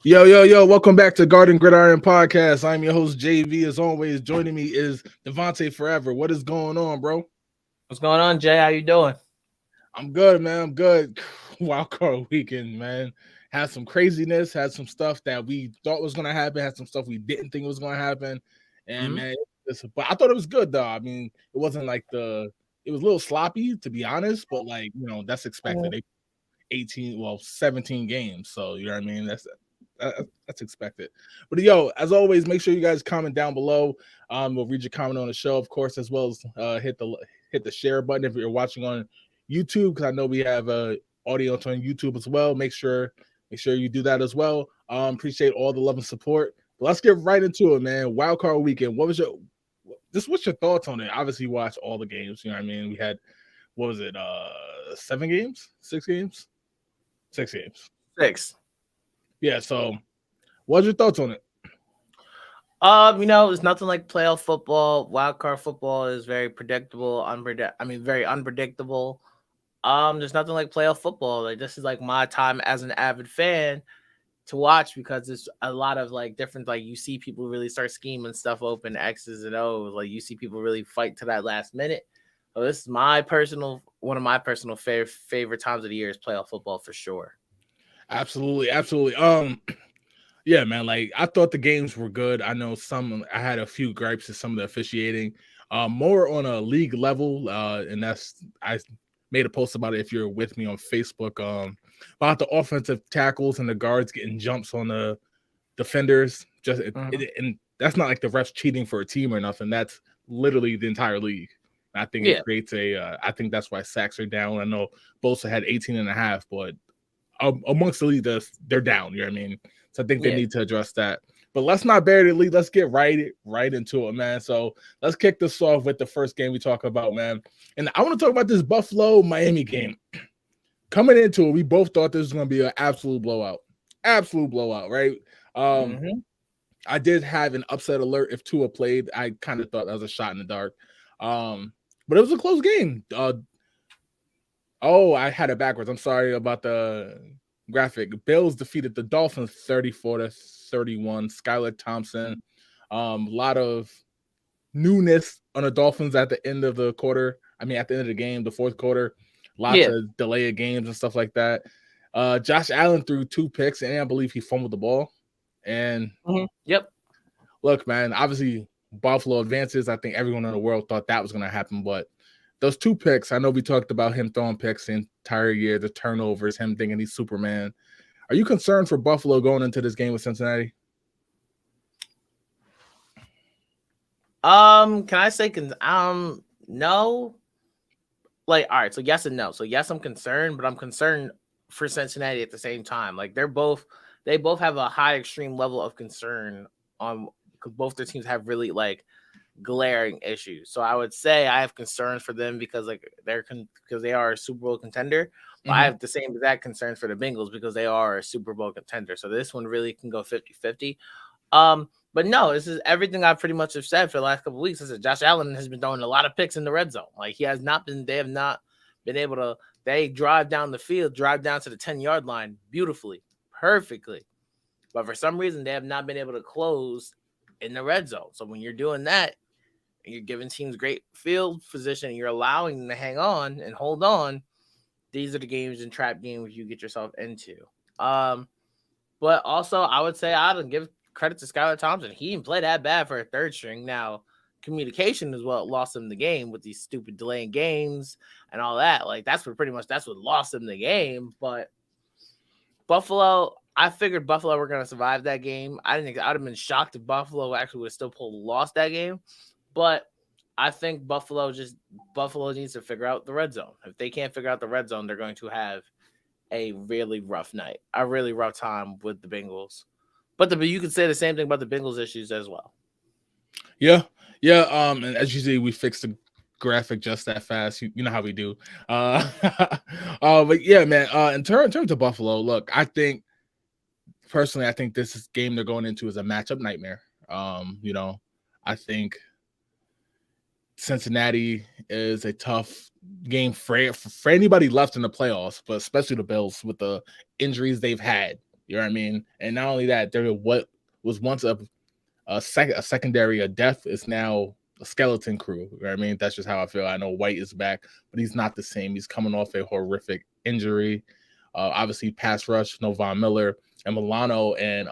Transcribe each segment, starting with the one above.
Yo, welcome back to Gridiron Podcast. I'm your host, JV. As always, joining me is Devontae Forever. What is going on, bro? What's going on, Jay? How you doing? I'm good, man. I'm good. Wildcard weekend, man. Had some craziness, had some stuff that we thought was going to happen, had some stuff we didn't think was going to happen. And, Mhm. man, but I thought it was good, though. I mean, it wasn't like it was a little sloppy, to be honest, but, like, that's expected. They 17 games. So, you know what I mean? That's expected. But yo, as always, make sure you guys comment down below. We'll read your comment on the show, of course, as well as hit the share button if you're watching on YouTube, because I know we have audio on YouTube as well. Make sure you do that as well. Appreciate all the love and support. But let's get right into it, man. Wildcard weekend. What's your thoughts on it? Obviously, you watch all the games. You know what I mean? We had, what was it? 7 games, 6 games, 6 games. 6. Yeah. So, what's your thoughts on it? It's nothing like playoff football. Wild card football is very predictable, very unpredictable. There's nothing like playoff football. Like, this is like my time as an avid fan to watch, because it's a lot of like different, like, you see people really start scheming stuff open, X's and O's. Like, you see people really fight to that last minute. So this is one of my personal favorite times of the year is playoff football for sure. Absolutely. Yeah, man. Like, I thought the games were good. I know I had a few gripes with some of the officiating, more on a league level. And I made a post about it if you're with me on Facebook, about the offensive tackles and the guards getting jumps on the defenders. And that's not like the refs cheating for a team or nothing. That's literally the entire league. I think it creates I think that's why sacks are down. I know Bosa had 18 and a half, but amongst the league, they're down. You know what I mean? So I think they need to address that. But let's not bury the lead. Let's get right into it, man. So let's kick this off with the first game we talk about, man. And I want to talk about this Buffalo-Miami game. Coming into it, we both thought this was going to be an absolute blowout. Absolute blowout, right? I did have an upset alert if Tua played. I kind of thought that was a shot in the dark. But it was a close game. I had it backwards. I'm sorry about the graphic. Bills defeated the Dolphins 34-31. Skylar Thompson. A lot of newness on the Dolphins at the end of the quarter. I mean, at the end of the game, the fourth quarter. Lots of delay of games and stuff like that. Josh Allen threw 2 picks, and I believe he fumbled the ball. And look, man, obviously Buffalo advances. I think everyone in the world thought that was going to happen, but those 2 picks, I know we talked about him throwing picks the entire year, the turnovers, him thinking he's Superman. Are you concerned for Buffalo going into this game with Cincinnati? Can I say no? Like, all right, so yes and no. So yes, I'm concerned, but I'm concerned for Cincinnati at the same time. Like, they both have a high extreme level of concern because both their teams have really like glaring issues. So I would say I have concerns for them because they are a Super Bowl contender. But I have the same exact concerns for the Bengals because they are a Super Bowl contender. So this one really can go 50-50. But no, this is everything I pretty much have said for the last couple of weeks. This is Josh Allen has been throwing a lot of picks in the red zone. Like, they have not been able to, they drive down the field, drive down to the 10-yard line beautifully, perfectly. But for some reason, they have not been able to close in the red zone. So when you're doing that, and you're giving teams great field position, and you're allowing them to hang on and hold on, these are the games and trap games you get yourself into. But also, I would say I would give credit to Skylar Thompson. He didn't play that bad for a third string. Now, communication is what lost him the game with these stupid delaying games and all that. Like, that's what lost him the game. But Buffalo, I figured Buffalo were going to survive that game. I would have been shocked if Buffalo actually would have still lost that game. But I think Buffalo needs to figure out the red zone. If they can't figure out the red zone, they're going to have a really rough night, a really rough time with the Bengals. But you could say the same thing about the Bengals issues as well. Yeah. And as you see, we fixed the graphic just that fast. You know how we do. But yeah, man. In terms of Buffalo, look, I think this game they're going into is a matchup nightmare. I think Cincinnati is a tough game for anybody left in the playoffs, but especially the Bills with the injuries they've had. You know what I mean? And not only that, they're what was once a secondary, a depth is now a skeleton crew. You know what I mean? That's just how I feel. I know White is back, but he's not the same. He's coming off a horrific injury. Obviously, pass rush, no Von Miller and Milano and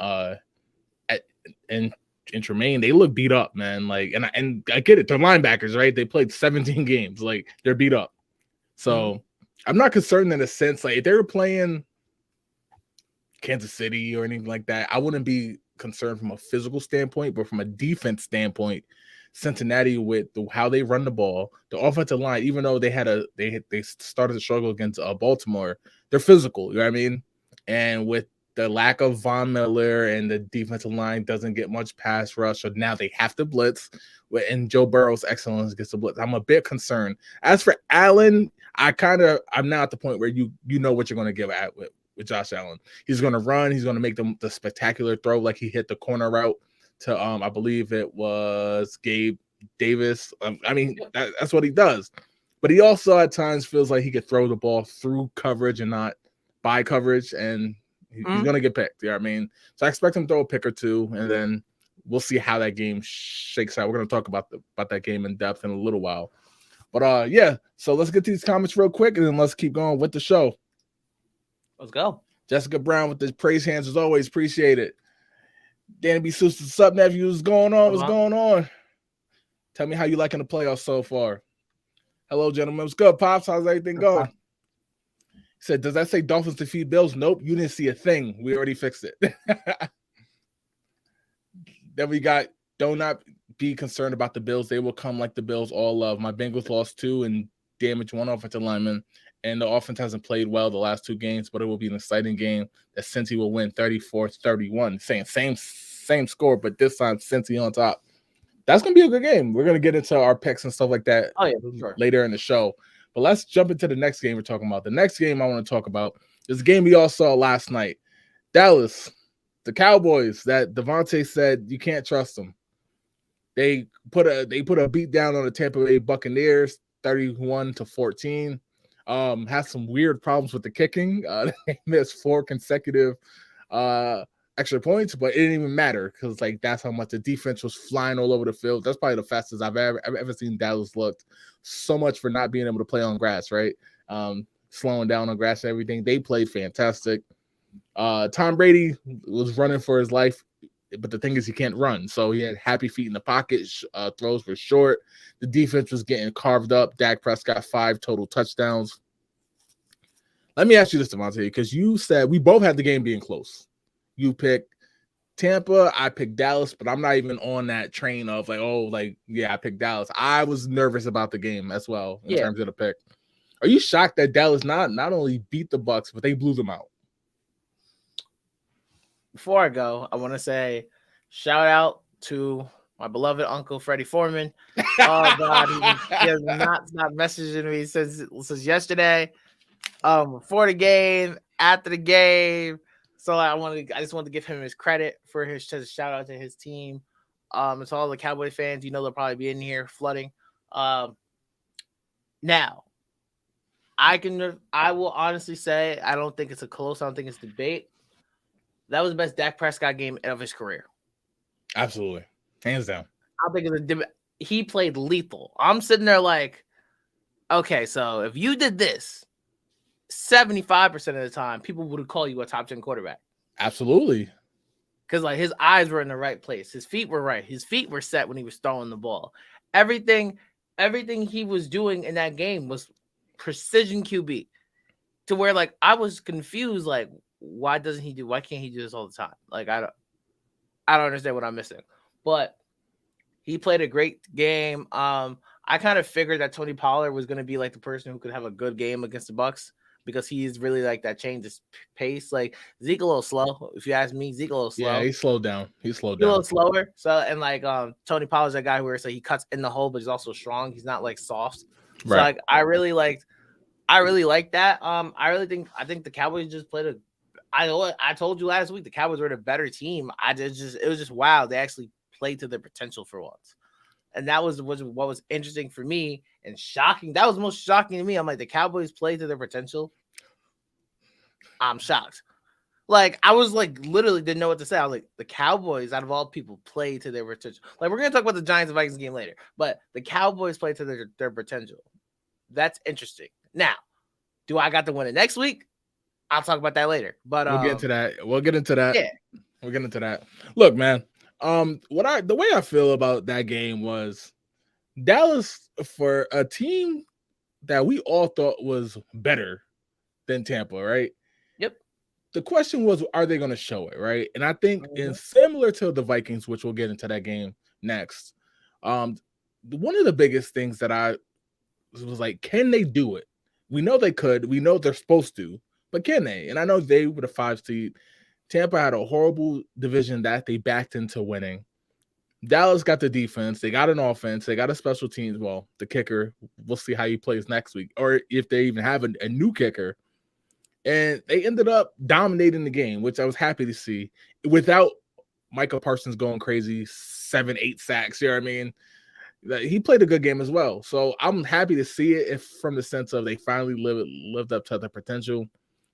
Tremaine, they look beat up, man. Like, and I get it. They're linebackers, right? They played 17 games. Like, they're beat up. So I'm not concerned in a sense. Like, if they were playing Kansas City or anything like that, I wouldn't be concerned from a physical standpoint, but from a defense standpoint, Cincinnati with how they run the ball, the offensive line, even though they started to struggle against Baltimore, they're physical. You know what I mean? And with the lack of Von Miller and the defensive line doesn't get much pass rush, so now they have to blitz. And Joe Burrow's excellence gets the blitz. I'm a bit concerned. As for Allen, I'm now at the point where you know what you're going to give at with Josh Allen. He's going to run. He's going to make the spectacular throw, like he hit the corner route to I believe it was Gabe Davis. That's what he does. But he also at times feels like he could throw the ball through coverage and not by coverage, and he's going to get picked. You know what I mean? So I expect him to throw a pick or two, and then we'll see how that game shakes out. We're going to talk about that game in depth in a little while. But yeah, so let's get to these comments real quick, and then let's keep going with the show. Let's go. Jessica Brown with the praise hands as always. Appreciate it. Danny B. Sousa, what's up, nephew? What's going on? What's going on? Tell me how you liking the playoffs so far. Hello, gentlemen. What's good, Pops? How's everything going? He said, does that say Dolphins defeat Bills? Nope. You didn't see a thing. We already fixed it. Then we got, do not be concerned about the Bills. They will come like the Bills all love. My Bengals lost 2 and damaged 1 offensive lineman. And the offense hasn't played well the last 2 games, but it will be an exciting game that Cincy will win 34-31. Same score, but this time Cincy on top. That's going to be a good game. We're going to get into our picks and stuff like that later in the show. But let's jump into the next game we're talking about. The next game I want to talk about is a game we all saw last night. Dallas, the Cowboys that Devontae said you can't trust them. They put a beat down on the Tampa Bay Buccaneers, 31-14. Has some weird problems with the kicking. They missed 4 consecutive extra points, but it didn't even matter because like that's how much the defense was flying all over the field. That's probably the fastest I've ever seen Dallas looked. So much for not being able to play on grass, right? Slowing down on grass and everything. They played fantastic. Tom Brady was running for his life, but the thing is he can't run. So he had happy feet in the pocket. Throws were short. The defense was getting carved up. Dak Prescott 5 total touchdowns. Let me ask you this, Devontae, because you said we both had the game being close. You picked Tampa, I picked Dallas, but I'm not even on that train of I picked Dallas. I was nervous about the game as well in terms of the pick. Are you shocked that Dallas not only beat the Bucs, but they blew them out? Before I go, I want to say shout out to my beloved uncle Freddie Foreman. Oh God, he has not messaging me since yesterday. Before the game, after the game. So I just wanted to give him his credit for his shout out to his team. And to all the Cowboy fans, they'll probably be in here flooding. Now, I will honestly say I don't think it's a close. I don't think it's debate. That was the best Dak Prescott game of his career. Absolutely, hands down. I think it's a debate. He played lethal. I'm sitting there like, okay, so if you did this 75% of the time, people would call you a top 10 quarterback. Absolutely. Because like his eyes were in the right place. His feet were right. His feet were set when he was throwing the ball. Everything he was doing in that game was precision QB. To where like I was confused, like, why can't he do this all the time? Like I don't understand what I'm missing. But he played a great game. I kind of figured that Tony Pollard was going to be like the person who could have a good game against the Bucs because he's really like that change his pace. Like Zeke a little slow, if you ask me. Zeke a little slow. Yeah, he slowed down. He's a little slower. So and like Tony Pollard's that guy where it's like he cuts in the hole, but he's also strong. He's not like soft. So right. Like I really like that. I think the Cowboys just played I told you last week the Cowboys were the better team. It was just wow. They actually played to their potential for once. And that was what was interesting for me and shocking. That was most shocking to me. I'm like, the Cowboys played to their potential. I'm shocked. Like, I was like, literally didn't know what to say. I was like, the Cowboys, out of all people, play to their potential. Like, we're gonna talk about the Giants and Vikings game later, but the Cowboys play to their potential. That's interesting. Now, do I got to win it next week? I'll talk about that later. But We'll get into that. We'll get into that. Yeah. We'll get into that. Look, man. The way I feel about that game was Dallas, for a team that we all thought was better than Tampa, right? Yep. The question was, are they going to show it, right? And I think in similar to the Vikings, which we'll get into that game next, one of the biggest things that I was like, can they do it? We know they could. We know they're supposed to, but can they? And I know they were the 5 seed. Tampa had a horrible division that they backed into winning. Dallas got the defense. They got an offense. They got a special teams. Well, the kicker, we'll see how he plays next week, or if they even have a new kicker. And they ended up dominating the game, which I was happy to see, without Micah Parsons going crazy, 7-8 sacks. You know what I mean? He played a good game as well. So I'm happy to see it, if from the sense of they finally lived up to their potential.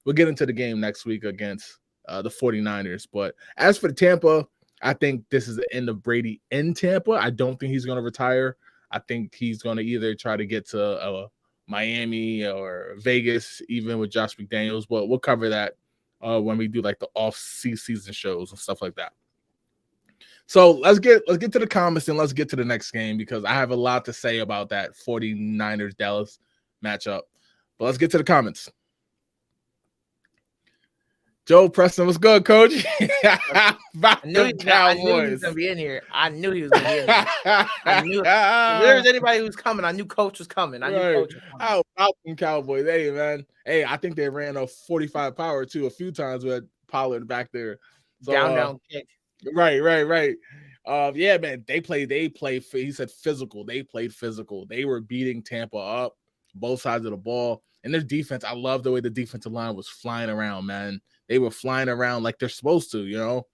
We'll get into the game next week against the 49ers. But as for the Tampa, I think this is the end of Brady in Tampa. I don't think he's going to retire. I think he's going to either try to get to Miami or Vegas, even with Josh McDaniels. But we'll cover that when we do like the off-season shows and stuff like that. So let's get to the comments and let's get to the next game, because I have a lot to say about that 49ers Dallas matchup. But let's get to the comments. Joe Preston, what's good, Coach? I knew he was gonna be in here. I knew he was gonna be in here. I knew if there was anybody who was coming, I knew Coach was coming. I knew Coach was coming. Falcon Cowboys. Hey, man. Hey, I think they ran a 45 power too a few times with Pollard back there. So, down kick. Right. Yeah, man. They played. He said physical. They played physical. They were beating Tampa up both sides of the ball. And their defense, I love the way the defensive line was flying around, man. They were flying around like they're supposed to, you know.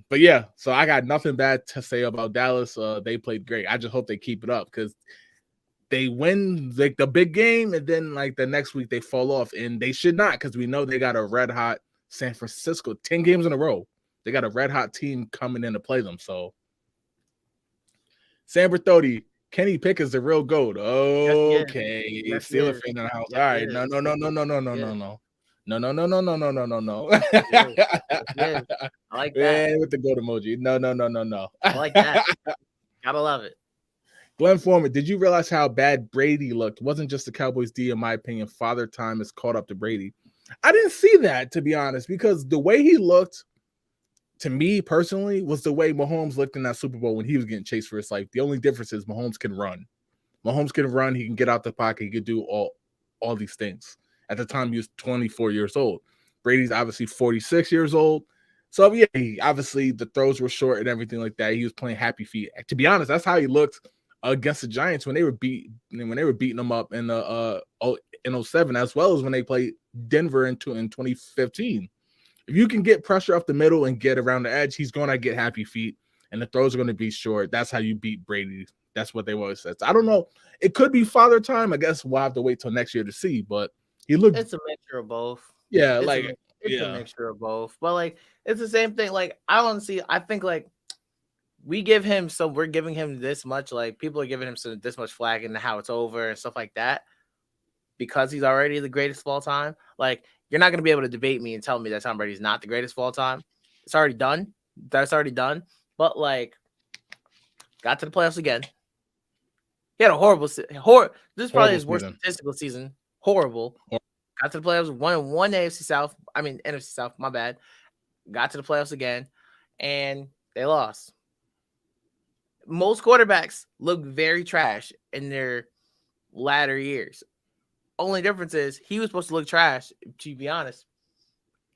But yeah, so I got nothing bad to say about Dallas. They played great. I just hope they keep it up, because they win like the big game, and then like the next week they fall off, and they should not, because we know they got a red hot San Francisco 10 games in a row. They got a red hot team coming in to play them. So Sam Bertodi, Kenny Pickett's the real GOAT. Okay. Steeler fan in the house. All right. No. No. I like that. Man, with the goat emoji. No. I like that. Gotta love it. Glenn Foreman, did you realize how bad Brady looked? It wasn't just the Cowboys D, in my opinion. Father time is caught up to Brady. I didn't see that, to be honest, because the way he looked, to me personally, was the way Mahomes looked in that Super Bowl when he was getting chased for his life. The only difference is Mahomes can run. He can get out the pocket. He could do all these things. At the time, he was 24 years old. Brady's obviously 46 years old. So, yeah, obviously the throws were short and everything like that. He was playing happy feet. To be honest, that's how he looked against the Giants when they were beating them up in 07, as well as when they played Denver in 2015. If you can get pressure up the middle and get around the edge, he's going to get happy feet, and the throws are going to be short. That's how you beat Brady. That's what they always said. So I don't know. It could be father time. I guess we'll have to wait till next year to see. But he looked. It's a mixture of both. Yeah, it's a mixture of both. But like, it's the same thing. Like, I think like we're giving him this much. Like, people are giving him this much flag and how it's over and stuff like that, because he's already the greatest of all time. Like, you're not going to be able to debate me and tell me that Tom Brady's not the greatest of all time. It's already done. That's already done. But like, got to the playoffs again. He had a horrible. This is probably his worst statistical season. Horrible. Got to the playoffs. Won NFC South. NFC South. My bad. Got to the playoffs again, and they lost. Most quarterbacks look very trash in their latter years. Only difference is he was supposed to look trash, to be honest,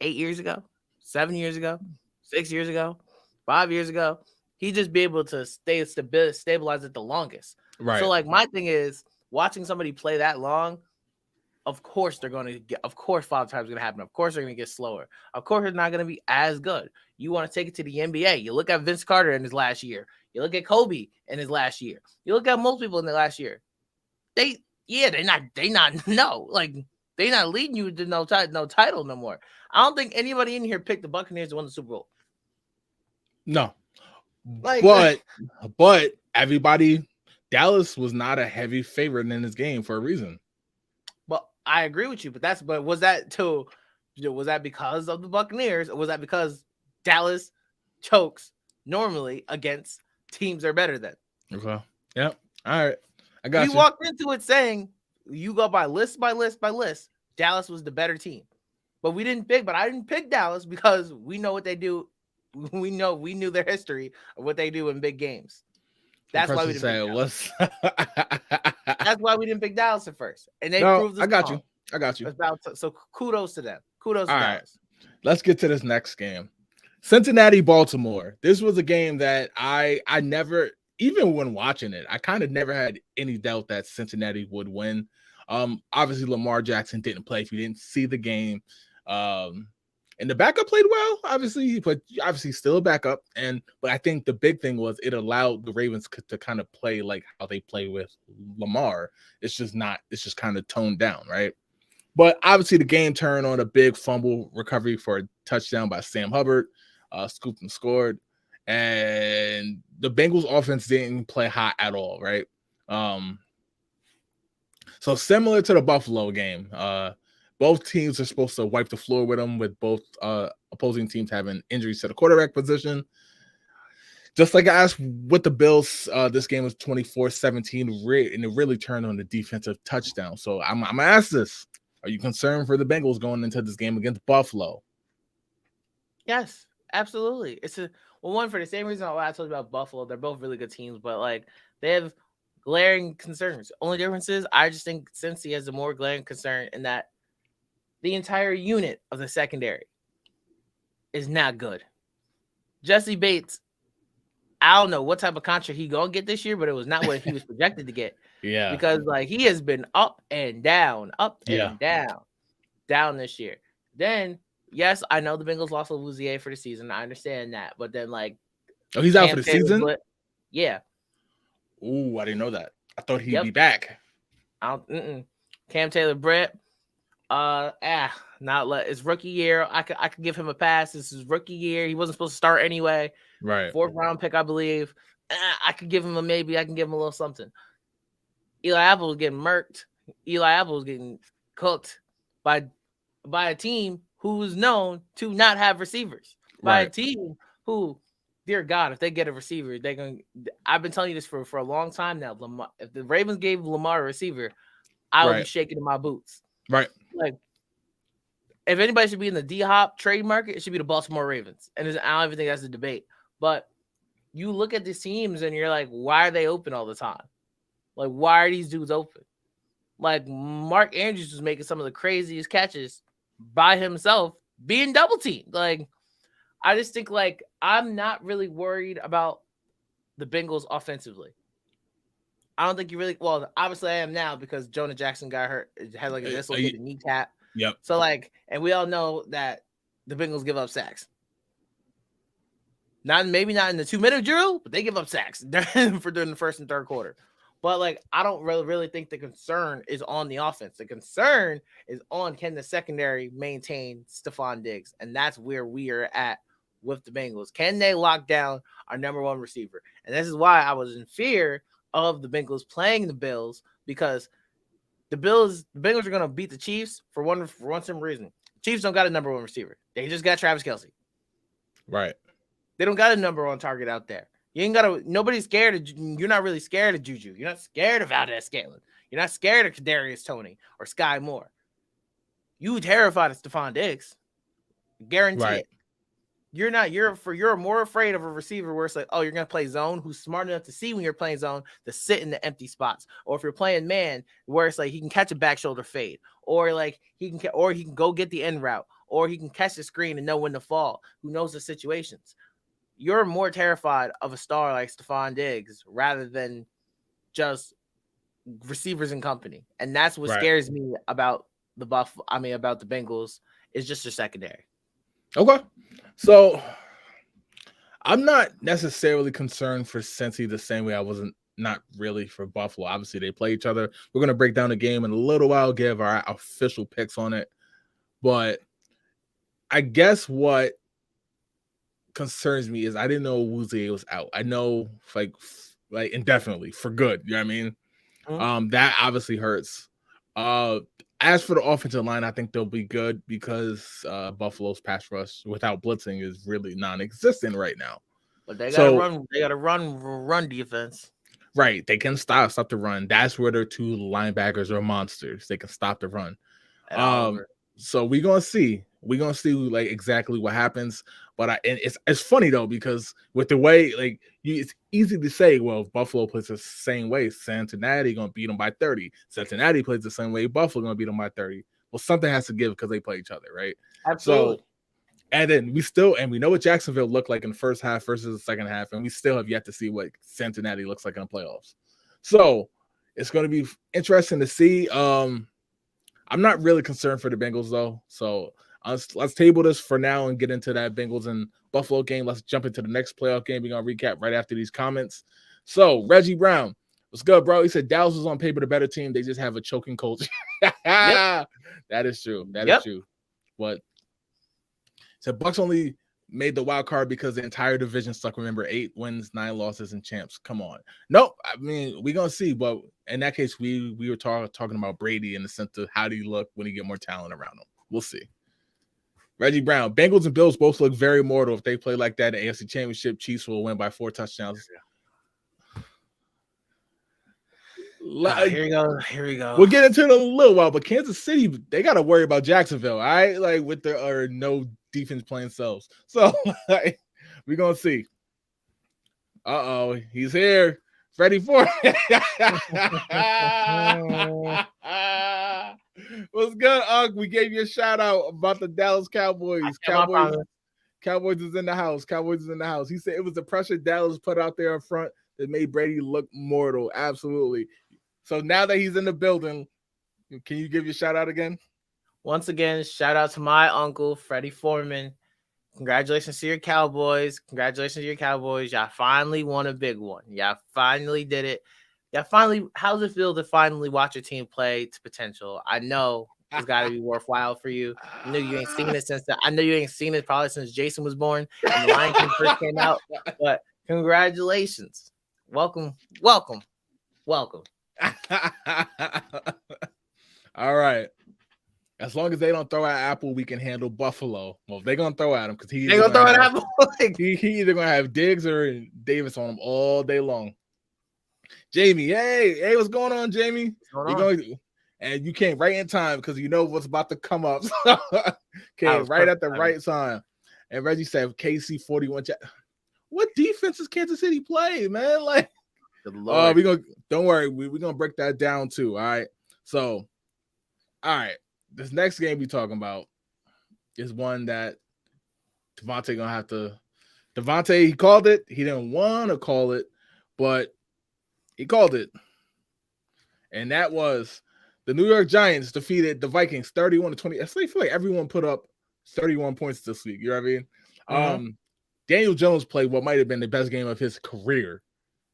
8 years ago, 7 years ago, 6 years ago, 5 years ago. He just be able to stabilize it the longest. Right. So, like, my thing is, watching somebody play that long, of course they're going to get, of course father time is going to happen. Of course they're going to get slower. Of course they're not going to be as good. You want to take it to the NBA. You look at Vince Carter in his last year. You look at Kobe in his last year. You look at most people in the last year. They're not leading you to no title no more. I don't think anybody in here picked the Buccaneers to win the Super Bowl. No, Like, but everybody, Dallas was not a heavy favorite in this game for a reason. but I agree with you. But was that because of the Buccaneers, or was that because Dallas chokes normally against teams they're better than? Okay. Yep. All right. I got you. We walked into it saying you go by list by list by list. Dallas was the better team, but I didn't pick Dallas because we know what they do. We knew their history of what they do in big games. That's why we didn't pick Dallas. That's why we didn't pick Dallas at first, and they proved. I got you. So kudos to them. Kudos to Dallas. Right. Let's get to this next game. Cincinnati, Baltimore. This was a game that I never, even when watching it, I kind of never had any doubt that Cincinnati would win. Obviously Lamar Jackson didn't play. If you didn't see the game, and the backup played well, obviously, but obviously still a backup. But I think the big thing was it allowed the Ravens to kind of play like how they play with Lamar. It's just kind of toned down, right? But obviously the game turned on a big fumble recovery for a touchdown by Sam Hubbard, scooped and scored. And the Bengals offense didn't play hot at all, right? So similar to the Buffalo game, both teams are supposed to wipe the floor with them, with both opposing teams having injuries to the quarterback position. Just like I asked with the Bills, this game was 24-17, and it really turned on the defensive touchdown. So I'm going to ask this. Are you concerned for the Bengals going into this game against Buffalo? Yes, absolutely. One, for the same reason why I told you about Buffalo. They're both really good teams, but like they have glaring concerns. Only difference is I just think Cincy has a more glaring concern in that the entire unit of the secondary is not good. Jesse Bates, I don't know what type of contract he gonna get this year, but it was not what he was projected to get. Yeah, because like he has been up and down this year. Then yes, I know the Bengals lost Louisier for the season. I understand that, but then like, he's out for the season. Yeah. Ooh, I didn't know that. I thought he'd be back. Cam Taylor-Britt. It's rookie year. I could give him a pass. This is rookie year. He wasn't supposed to start anyway. Right. 4th round pick, I believe. I could give him a maybe. I can give him a little something. Eli Apple was getting murked. Eli Apple was getting cooked by a team who is known to not have receivers. By a team who, dear God, if they get a receiver, they're going. I've been telling you this for a long time now. Lamar, if the Ravens gave Lamar a receiver, I would be shaking in my boots. Right. Like, if anybody should be in the D-Hop trade market, it should be the Baltimore Ravens. And I don't even think that's a debate. But you look at these teams and you're like, why are they open all the time? Like, why are these dudes open? Like, Mark Andrews was making some of the craziest catches by himself, being double teamed. Like, I just think, like, I'm not really worried about the Bengals offensively. I don't think you really, well, obviously I am now because Jonah Jackson got hurt, had like a dislocated kneecap. Yep. So, like, and we all know that the Bengals give up sacks. Maybe not in the 2-minute drill, but they give up sacks during the first and third quarter. But like, I don't really think the concern is on the offense. The concern is on, can the secondary maintain Stephon Diggs, and that's where we are at with the Bengals. Can they lock down our number one receiver? And this is why I was in fear of the Bengals playing the Bills, because the Bengals are going to beat the Chiefs for one simple reason. Chiefs don't got a number one receiver. They just got Travis Kelce. Right. They don't got a number one target out there. You ain't got to. Nobody's scared of. You're not really scared of Juju. You're not scared of Valdez-Scantling. You're not scared of Kadarius Toney or Sky Moore. You terrified of Stephon Diggs. Guarantee it. You're not. You're more afraid of a receiver where it's like, oh, you're gonna play zone, who's smart enough to see when you're playing zone to sit in the empty spots, or if you're playing man, where it's like he can catch a back shoulder fade, or like he can go get the end route, or he can catch the screen and know when to fall. Who knows the situations? You're more terrified of a star like Stephon Diggs rather than just receivers and company, and that's what scares me about the about the Bengals is just their secondary. Okay. So I'm not necessarily concerned for Cincy the same way I wasn't not really for Buffalo. Obviously, they play each other. We're going to break down the game in a little while, give our official picks on it. But I guess what concerns me is I didn't know Wuzie was out. I know like indefinitely for good. You know what I mean? That obviously hurts. As for the offensive line, I think they'll be good because Buffalo's pass rush without blitzing is really non-existent right now. But they gotta run. They gotta run defense. Right, they can stop the run. That's where their two linebackers are monsters. They can stop the run. So we're gonna see. We're gonna see like exactly what happens. But it's funny though, because with the way it's easy to say, well, if Buffalo plays the same way, Cincinnati gonna beat them by 30. Cincinnati plays the same way, Buffalo gonna beat them by 30. Well, something has to give because they play each other, right? Absolutely. So, and then we know what Jacksonville looked like in the first half versus the second half, and we still have yet to see what Cincinnati looks like in the playoffs. So it's going to be interesting to see. I'm not really concerned for the Bengals though. So let's table this for now and get into that Bengals and Buffalo game. Let's jump into the next playoff game. We're gonna recap right after these comments. So Reggie Brown, what's good, bro? He said Dallas was on paper the better team. They just have a choking culture. Yep. That is true. That is true. But so Bucks only made the wild card because the entire division stuck. Remember, 8 wins, 9 losses, and champs. Come on. Nope. I mean, we're gonna see. But in that case, we were talking about Brady in the sense of how do you look when you get more talent around him. We'll see. Reggie Brown, Bengals and Bills both look very mortal. If they play like that in the AFC Championship, Chiefs will win by 4 touchdowns. Here we go. We'll get into it in a little while, but Kansas City, they got to worry about Jacksonville, all right? Like with their no defense playing selves. So we're going to see. Uh-oh, he's here. Freddie Ford. What's good, Ugg? We gave you a shout out about the Dallas Cowboys. Cowboys is in the house. He said it was the pressure Dallas put out there in front that made Brady look mortal. Absolutely. So now that he's in the building, can you give your shout out again? Once again, shout out to my uncle, Freddie Foreman. Congratulations to your Cowboys. Y'all finally won a big one. Y'all finally did it. How's it feel to finally watch your team play to potential? I know it's got to be worthwhile for you. I know you ain't seen it probably since Jason was born and the Lion King first came out. But congratulations. Welcome. All right. As long as they don't throw at Apple, we can handle Buffalo. Well, they're gonna throw at him because he's gonna throw at Apple. he either gonna have Diggs or Davis on him all day long. Jamie, hey, what's going on, Jamie? And you came right in time because you know what's about to come up. Came right at the right time. And Reggie said KC 41. What defense does Kansas City play, man? Like, don't worry, we're gonna break that down too. All right. So, all right. This next game we talking about is one that Devontae gonna have to. Devontae, he called it. He didn't want to call it, but he called it. And that was the New York Giants defeated the Vikings 31-20. I feel like everyone put up 31 points this week. You know what I mean? Daniel Jones played what might have been the best game of his career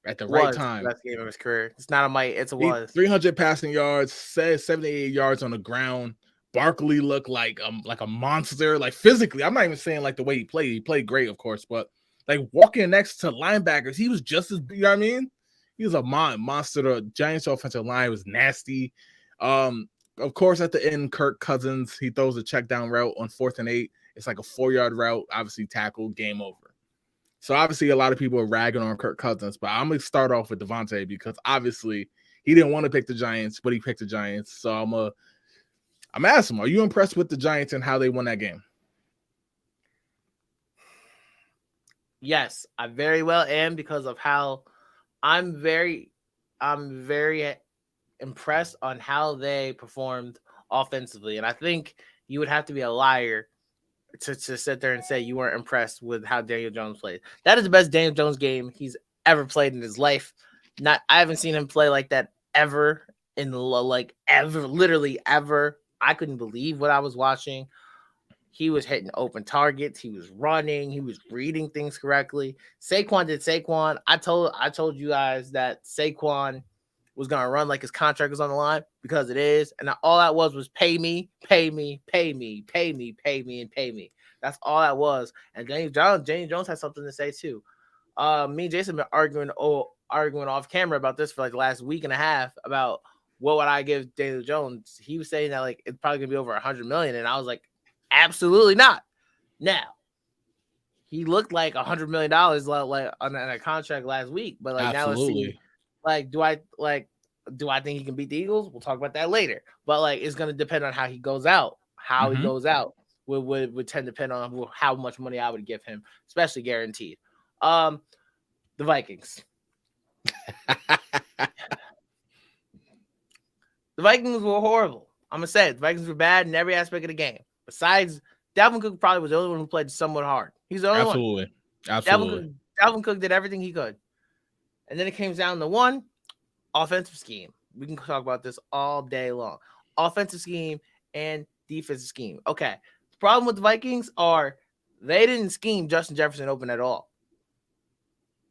at the right time. Best game of his career. It's not a might. It's a was. 300 passing yards, 78 yards on the ground. Barkley looked like a monster, like physically. I'm not even saying like the way he played. He played great, of course, but like walking next to linebackers, he was just as, you know what I mean? He was a monster. The Giants offensive line was nasty. Of course, at the end, Kirk Cousins, he throws a check down route on 4th and 8. It's like a 4-yard route, obviously tackle, game over. So obviously a lot of people are ragging on Kirk Cousins, but I'm going to start off with Devontae because obviously he didn't want to pick the Giants, but he picked the Giants. So I'm asking him, are you impressed with the Giants and how they won that game? Yes, I very well am because of how I'm very impressed on how they performed offensively. And I think you would have to be a liar to sit there and say you weren't impressed with how Daniel Jones played. That is the best Daniel Jones game he's ever played in his life. I haven't seen him play like that ever literally ever. I couldn't believe what I was watching. He was hitting open targets. He was running. He was reading things correctly. Saquon did Saquon. I told you guys that Saquon was going to run like his contract was on the line because it is. And all that was pay me, and pay me. That's all that was. And Daniel Jones has something to say too. Me and Jason been arguing off camera about this for like the last week and a half about what would I give Daniel Jones. He was saying that like it's probably gonna be over 100 million, and I was like, absolutely not. Now, he looked like $100 million like on a contract last week, but like now let's see, like do I think he can beat the Eagles? We'll talk about that later. But like it's gonna depend on how he goes out. How he goes out would tend to depend on how much money I would give him, especially guaranteed. The Vikings. The Vikings were horrible. I'm gonna say it. The Vikings were bad in every aspect of the game. Besides, Dalvin Cook probably was the only one who played somewhat hard. He's the only one. Absolutely. Dalvin Cook did everything he could. And then it came down to one offensive scheme. We can talk about this all day long. Offensive scheme and defensive scheme. Okay. The problem with the Vikings are they didn't scheme Justin Jefferson open at all.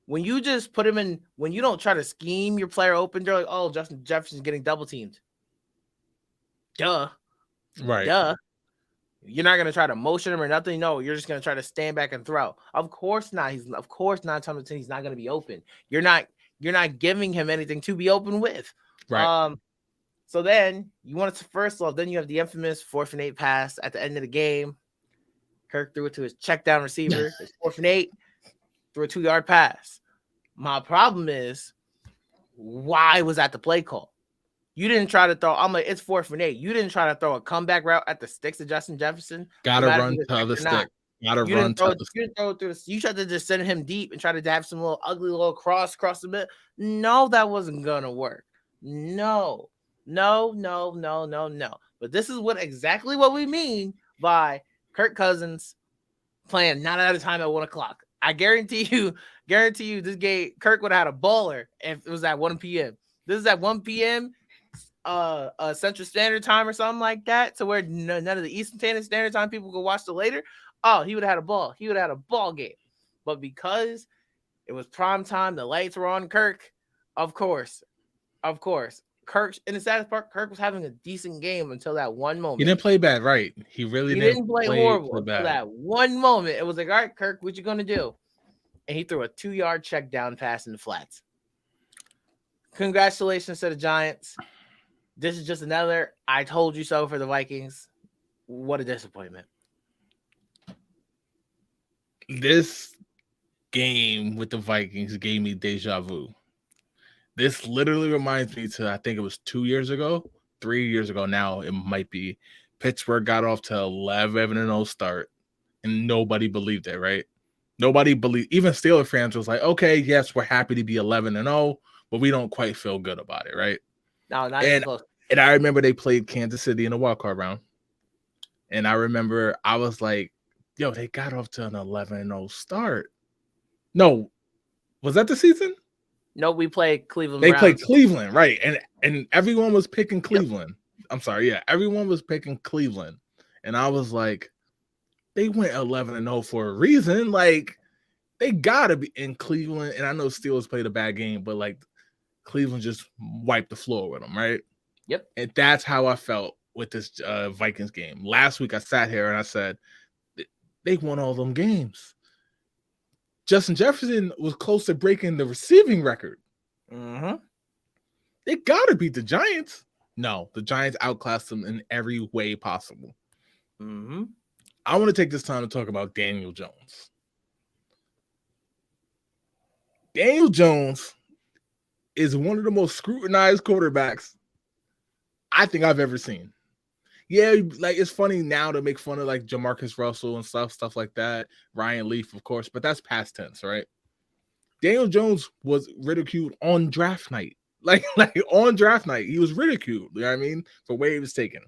When you just put him in, when you don't try to scheme your player open, they're like, oh, Justin Jefferson's getting double teamed. Duh. Right. Duh. You're not gonna try to motion him or nothing. No, you're just gonna try to stand back and throw. Of course not. He's not gonna be open. You're not giving him anything to be open with. Right. So then you want to first off, then you have the infamous 4th and 8 pass at the end of the game. Kirk threw it to his check down receiver. It's 4th and 8, threw a 2-yard pass. My problem is, why was that the play call? You didn't try to throw. I'm like, it's 4th and 8. You didn't try to throw a comeback route at the sticks of Justin Jefferson. Gotta run to the stick. Gotta run to the stick. You tried to just send him deep and try to have some little ugly little cross the middle. No, that wasn't gonna work. No. But this is exactly what we mean by Kirk Cousins playing 9 at a time at 1:00. I guarantee you this game, Kirk would have had a baller if it was at 1 p.m. This is at 1 p.m. Central Standard Time or something like that, to where none of the Eastern Standard Time people could watch it later. Oh, he would have had a ball. He would have had a ball game. But because it was prime time, the lights were on Kirk. Of course. Kirk, in the saddest part, Kirk was having a decent game until that one moment. He didn't play bad, right? He didn't play horrible until that one moment. It was like, all right, Kirk, what you gonna do? And he threw a 2-yard check down pass in the flats. Congratulations to the Giants. This is just another I told you so for the Vikings. What a disappointment. This game with the Vikings gave me deja vu. This literally reminds me to, I think it was 2 years ago, 3 years ago now, it might be. Pittsburgh got off to 11-0 start, and nobody believed it, right? Nobody believed. Even Steelers fans was like, okay, yes, we're happy to be 11-0, but we don't quite feel good about it, right? No, not even close. And I remember they played Kansas City in the Wildcard Round. And I remember I was like, yo, they got off to an 11-0 start. No, was that the season? No, we played Cleveland. They played Cleveland, right? And everyone was picking Cleveland. Yep. I'm sorry, yeah, everyone was picking Cleveland, and I was like, they went 11-0 for a reason. Like, they gotta be in Cleveland. And I know Steelers played a bad game, but like, Cleveland just wiped the floor with them, right? Yep. And that's how I felt with this Vikings game. Last week, I sat here and I said, they won all them games. Justin Jefferson was close to breaking the receiving record. Mm-hmm. They got to beat the Giants. No, the Giants outclassed them in every way possible. Mm-hmm. I want to take this time to talk about Daniel Jones. Daniel Jones is one of the most scrutinized quarterbacks I think I've ever seen. Yeah, like, it's funny now to make fun of like Jamarcus Russell and stuff like that. Ryan Leaf, of course, but that's past tense, right? Daniel Jones was ridiculed on draft night. Like on draft night, he was ridiculed, you know what I mean, for where he was taken.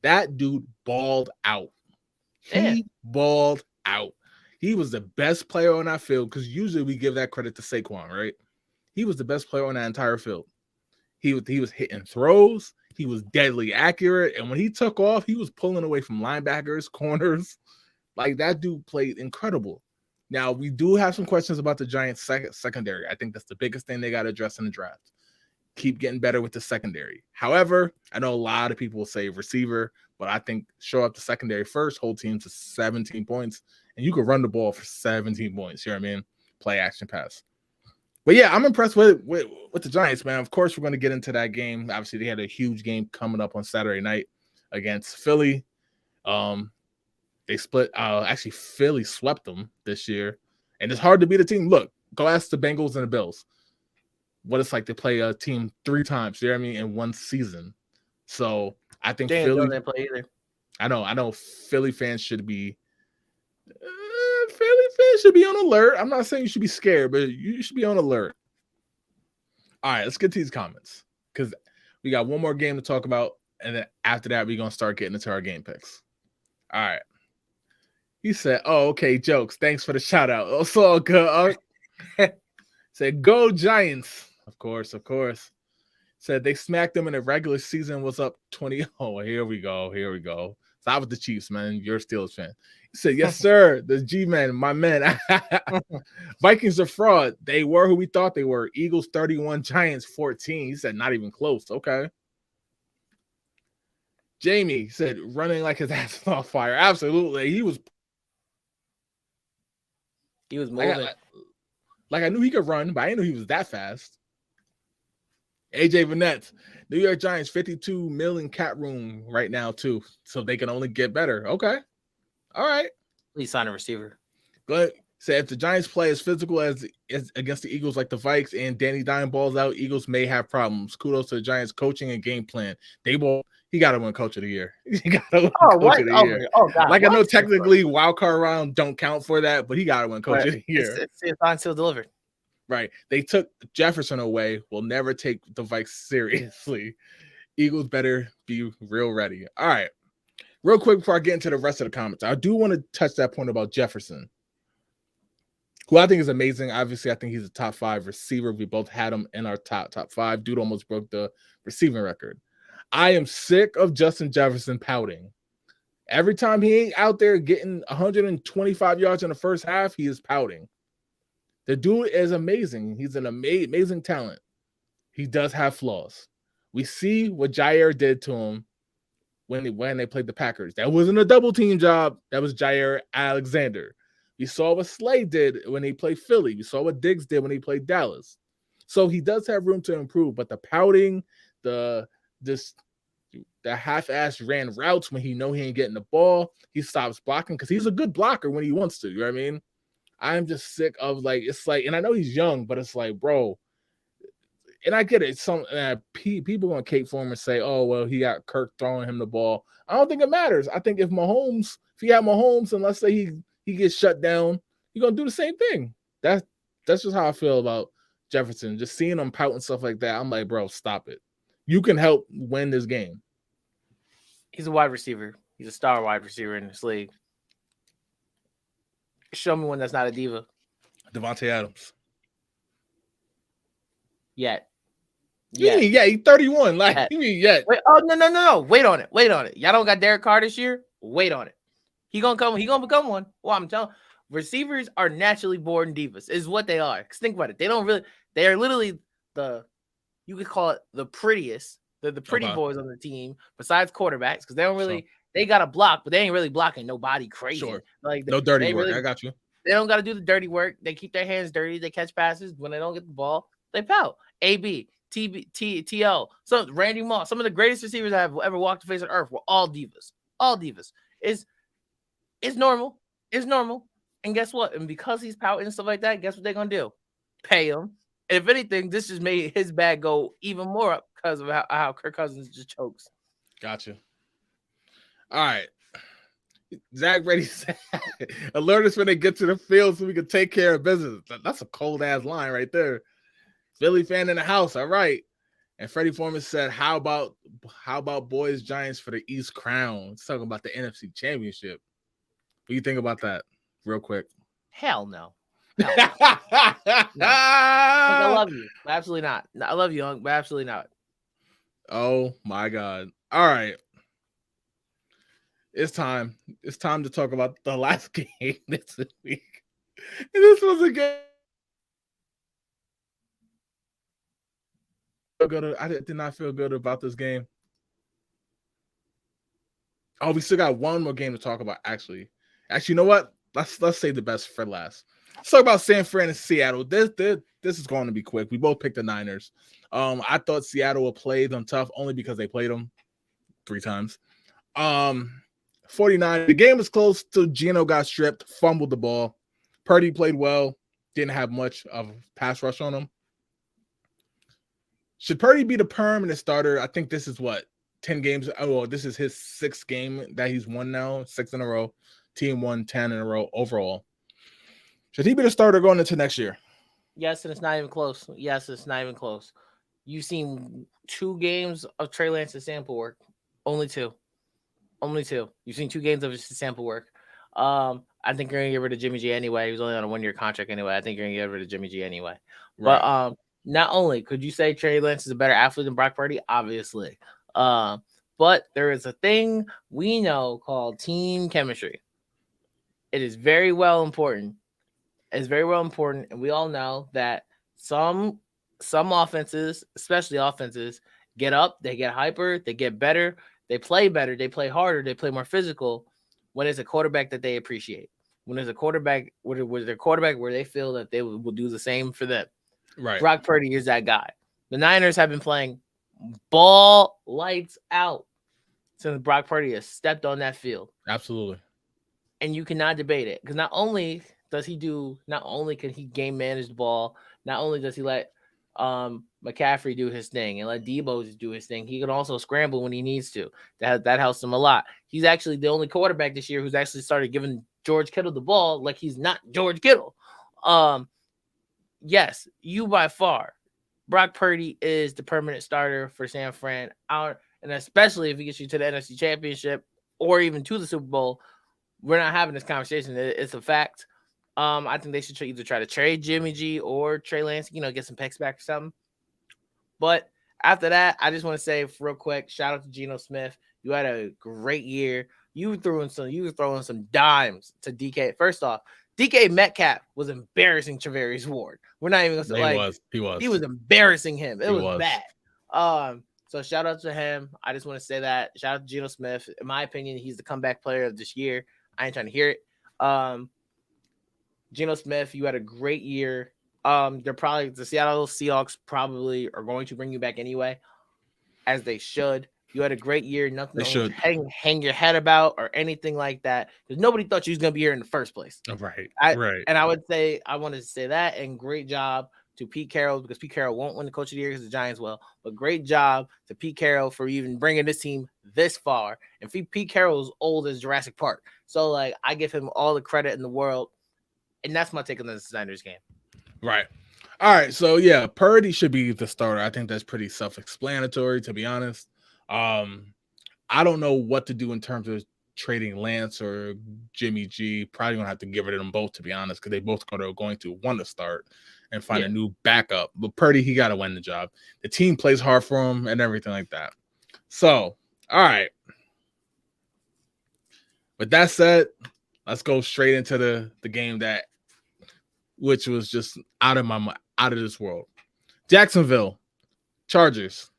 That dude balled out. He balled out. He was the best player on that field, because usually we give that credit to Saquon, right? He was the best player on that entire field. He was hitting throws. He was deadly accurate. And when he took off, he was pulling away from linebackers, corners. Like, that dude played incredible. Now, we do have some questions about the Giants secondary. I think that's the biggest thing they got to address in the draft. keep getting better with the secondary. However, I know a lot of people will say receiver, but I think show up the secondary first, hold team to 17 points, and you could run the ball for 17 points. You know what I mean? Play action pass. But yeah, I'm impressed with the Giants, man. Of course, we're going to get into that game. Obviously, they had a huge game coming up on Saturday night against Philly. They split. Actually, Philly swept them this year, and it's hard to beat a team. Look, go ask the Bengals and the Bills what it's like to play a team 3 times. You know what I mean, in one season. So I think Philly didn't play either. I know. Philly fans should be. Philly fans should be on alert. I'm not saying you should be scared, but you should be on alert. All right, let's get to these comments because we got one more game to talk about, and then after that, we're gonna start getting into our game picks. All right. He said, "Oh, okay, jokes. Thanks for the shout out. It's all good." Said, "Go Giants!" Of course. Said they smacked them in the regular season. Was up 20. Oh, here we go. Stop with the Chiefs, man. You're a Steelers fan. He said, "Yes, sir. The G-man, my man. Vikings are fraud. They were who we thought they were. Eagles 31, Giants 14." He said, "Not even close." Okay. Jamie said, "Running like his ass is on fire." Absolutely. He was moving. Like I knew he could run, but I didn't know he was that fast. AJ Vanette, New York Giants, 52 million cap room right now, too. So they can only get better. Okay. All right. Please sign a receiver. But say if the Giants play as physical as against the Eagles like the Vikes and Danny Dine balls out, Eagles may have problems. Kudos to the Giants coaching and game plan. He got to win Coach of the Year. He got to win Coach of the Year. Oh, God. Like, I know technically Wildcard Round don't count for that, but he got to win Coach of the Year. It's on still delivered. Right. They took Jefferson away. We'll never take the Vikes seriously. Eagles better be real ready. All right. Real quick before I get into the rest of the comments, I do want to touch that point about Jefferson, who I think is amazing. Obviously, I think he's a top 5 receiver. We both had him in our top 5. Dude almost broke the receiving record. I am sick of Justin Jefferson pouting. Every time he ain't out there getting 125 yards in the first half, he is pouting. The dude is amazing. He's an amazing talent. He does have flaws. We see what Jair did to him when they played the Packers. That wasn't a double team job. That was Jair Alexander. We saw what Slay did when he played Philly. We saw what Diggs did when he played Dallas. So he does have room to improve, but the pouting, the half-ass ran routes when he ain't getting the ball, he stops blocking because he's a good blocker when he wants to. You know what I mean? I'm just sick of and I know he's young, but it's like, bro, and I get it. Some people gonna cape for him and say, "Oh, well, he got Kirk throwing him the ball." I don't think it matters. I think if he had Mahomes, and let's say he gets shut down, he's gonna do the same thing. That's just how I feel about Jefferson. Just seeing him pout and stuff like that, I'm like, bro, stop it. You can help win this game. He's a wide receiver. He's a star wide receiver in this league. Show me one that's not a diva. Devontae Adams. Yet. Yeah, he's 31. You mean yet? Wait, oh no. Wait on it. Y'all don't got Derek Carr this year? Wait on it. He gonna become one. Well, I'm telling receivers are naturally born divas, is what they are. Because think about it. They are literally you could call it the prettiest. They're the pretty boys on the team, besides quarterbacks, because they don't really they got to block, but they ain't really blocking nobody crazy. Sure. No dirty work. I got you. They don't got to do the dirty work. They keep their hands dirty. They catch passes. When they don't get the ball, they pout. AB, TB, TL, Randy Moss, some of the greatest receivers I have ever walked the face of earth were all divas. All divas. It's normal. It's normal. And guess what? And because he's pouting and stuff like that, guess what they're gonna do? Pay him. And if anything, this just made his bag go even more up because of how Kirk Cousins just chokes. Gotcha. All right. Zach Reddy said, alert us when they get to the field so we can take care of business. That's a cold ass line right there. Philly fan in the house. All right. And Freddie Foreman said, how about boys Giants for the East Crown? It's talking about the NFC Championship. What do you think about that? Real quick. Hell no. No. I love you. Absolutely not. I love you, Young, but absolutely not. Oh my God. All right. It's time. It's time to talk about the last game this week. And this was a game. I did not feel good about this game. Oh, we still got one more game to talk about. Actually, you know what? Let's save the best for last. Let's talk about San Fran and Seattle. This is going to be quick. We both picked the Niners. I thought Seattle would play them tough only because they played them 3 times. 49. The game was close till Geno got stripped, fumbled the ball. Purdy played well, didn't have much of pass rush on him. Should Purdy be the permanent starter? I think this is what 10 games. Oh, well, this is his 6th game that he's won now, 6 in a row. Team won 10 in a row overall. Should he be the starter going into next year? Yes, and it's not even close. Yes, it's not even close. You've seen 2 games of Trey Lance's sample work. Only 2. You've seen 2 games of his sample work. I think you're gonna get rid of Jimmy G anyway. He was only on a 1-year contract anyway. I think you're gonna get rid of Jimmy G anyway. Right. But not only could you say Trey Lance is a better athlete than Brock Purdy, obviously. But there is a thing we know called team chemistry. It is very well important. It's very well important, and we all know that some offenses, especially offenses, get up, they get hyper, they get better, they play harder, they play more physical when it's a quarterback that they appreciate. When there's a quarterback where they feel that they will do the same for them. Right. Brock Purdy is that guy. The Niners have been playing ball lights out since Brock Purdy has stepped on that field. Absolutely. And you cannot debate it, because not only can he game manage the ball, not only does he let McCaffrey do his thing and let Debo do his thing, he can also scramble when he needs to. That helps him a lot. He's actually the only quarterback this year who's actually started giving George Kittle the ball like he's not George Kittle. Yes, you by far, Brock Purdy is the permanent starter for San Fran, and especially if he gets you to the NFC Championship or even to the Super Bowl. We're not having this conversation. It's a fact. I think they should either try to trade Jimmy G or Trey Lance, get some picks back or something. But after that, I just want to say real quick, shout out to Geno Smith. You had a great year. You were throwing some dimes to DK. First off, DK Metcalf was embarrassing Travarius Ward. We're not even gonna say he was embarrassing him. It was bad. So shout out to him. I just want to say that. Shout out to Geno Smith. In my opinion, he's the comeback player of this year. I ain't trying to hear it. Geno Smith, you had a great year. The Seattle Seahawks probably are going to bring you back anyway, as they should. You had a great year. Nothing to hang your head about or anything like that, because nobody thought you was going to be here in the first place. Right. And I wanted to say that, and great job to Pete Carroll, because Pete Carroll won't win the Coach of the Year because the Giants will. But great job to Pete Carroll for even bringing this team this far. And Pete Carroll is old as Jurassic Park. So, I give him all the credit in the world. And that's my take on the Niners game. Right. All right. So, yeah, Purdy should be the starter. I think that's pretty self-explanatory, to be honest. I don't know what to do in terms of trading Lance or Jimmy G. Probably going to have to give it to them both, to be honest, because they both are going to want to start and find a new backup. But Purdy, he got to win the job. The team plays hard for him and everything like that. So, all right. With that said, let's go straight into the game which was just out of this world. Jacksonville Chargers.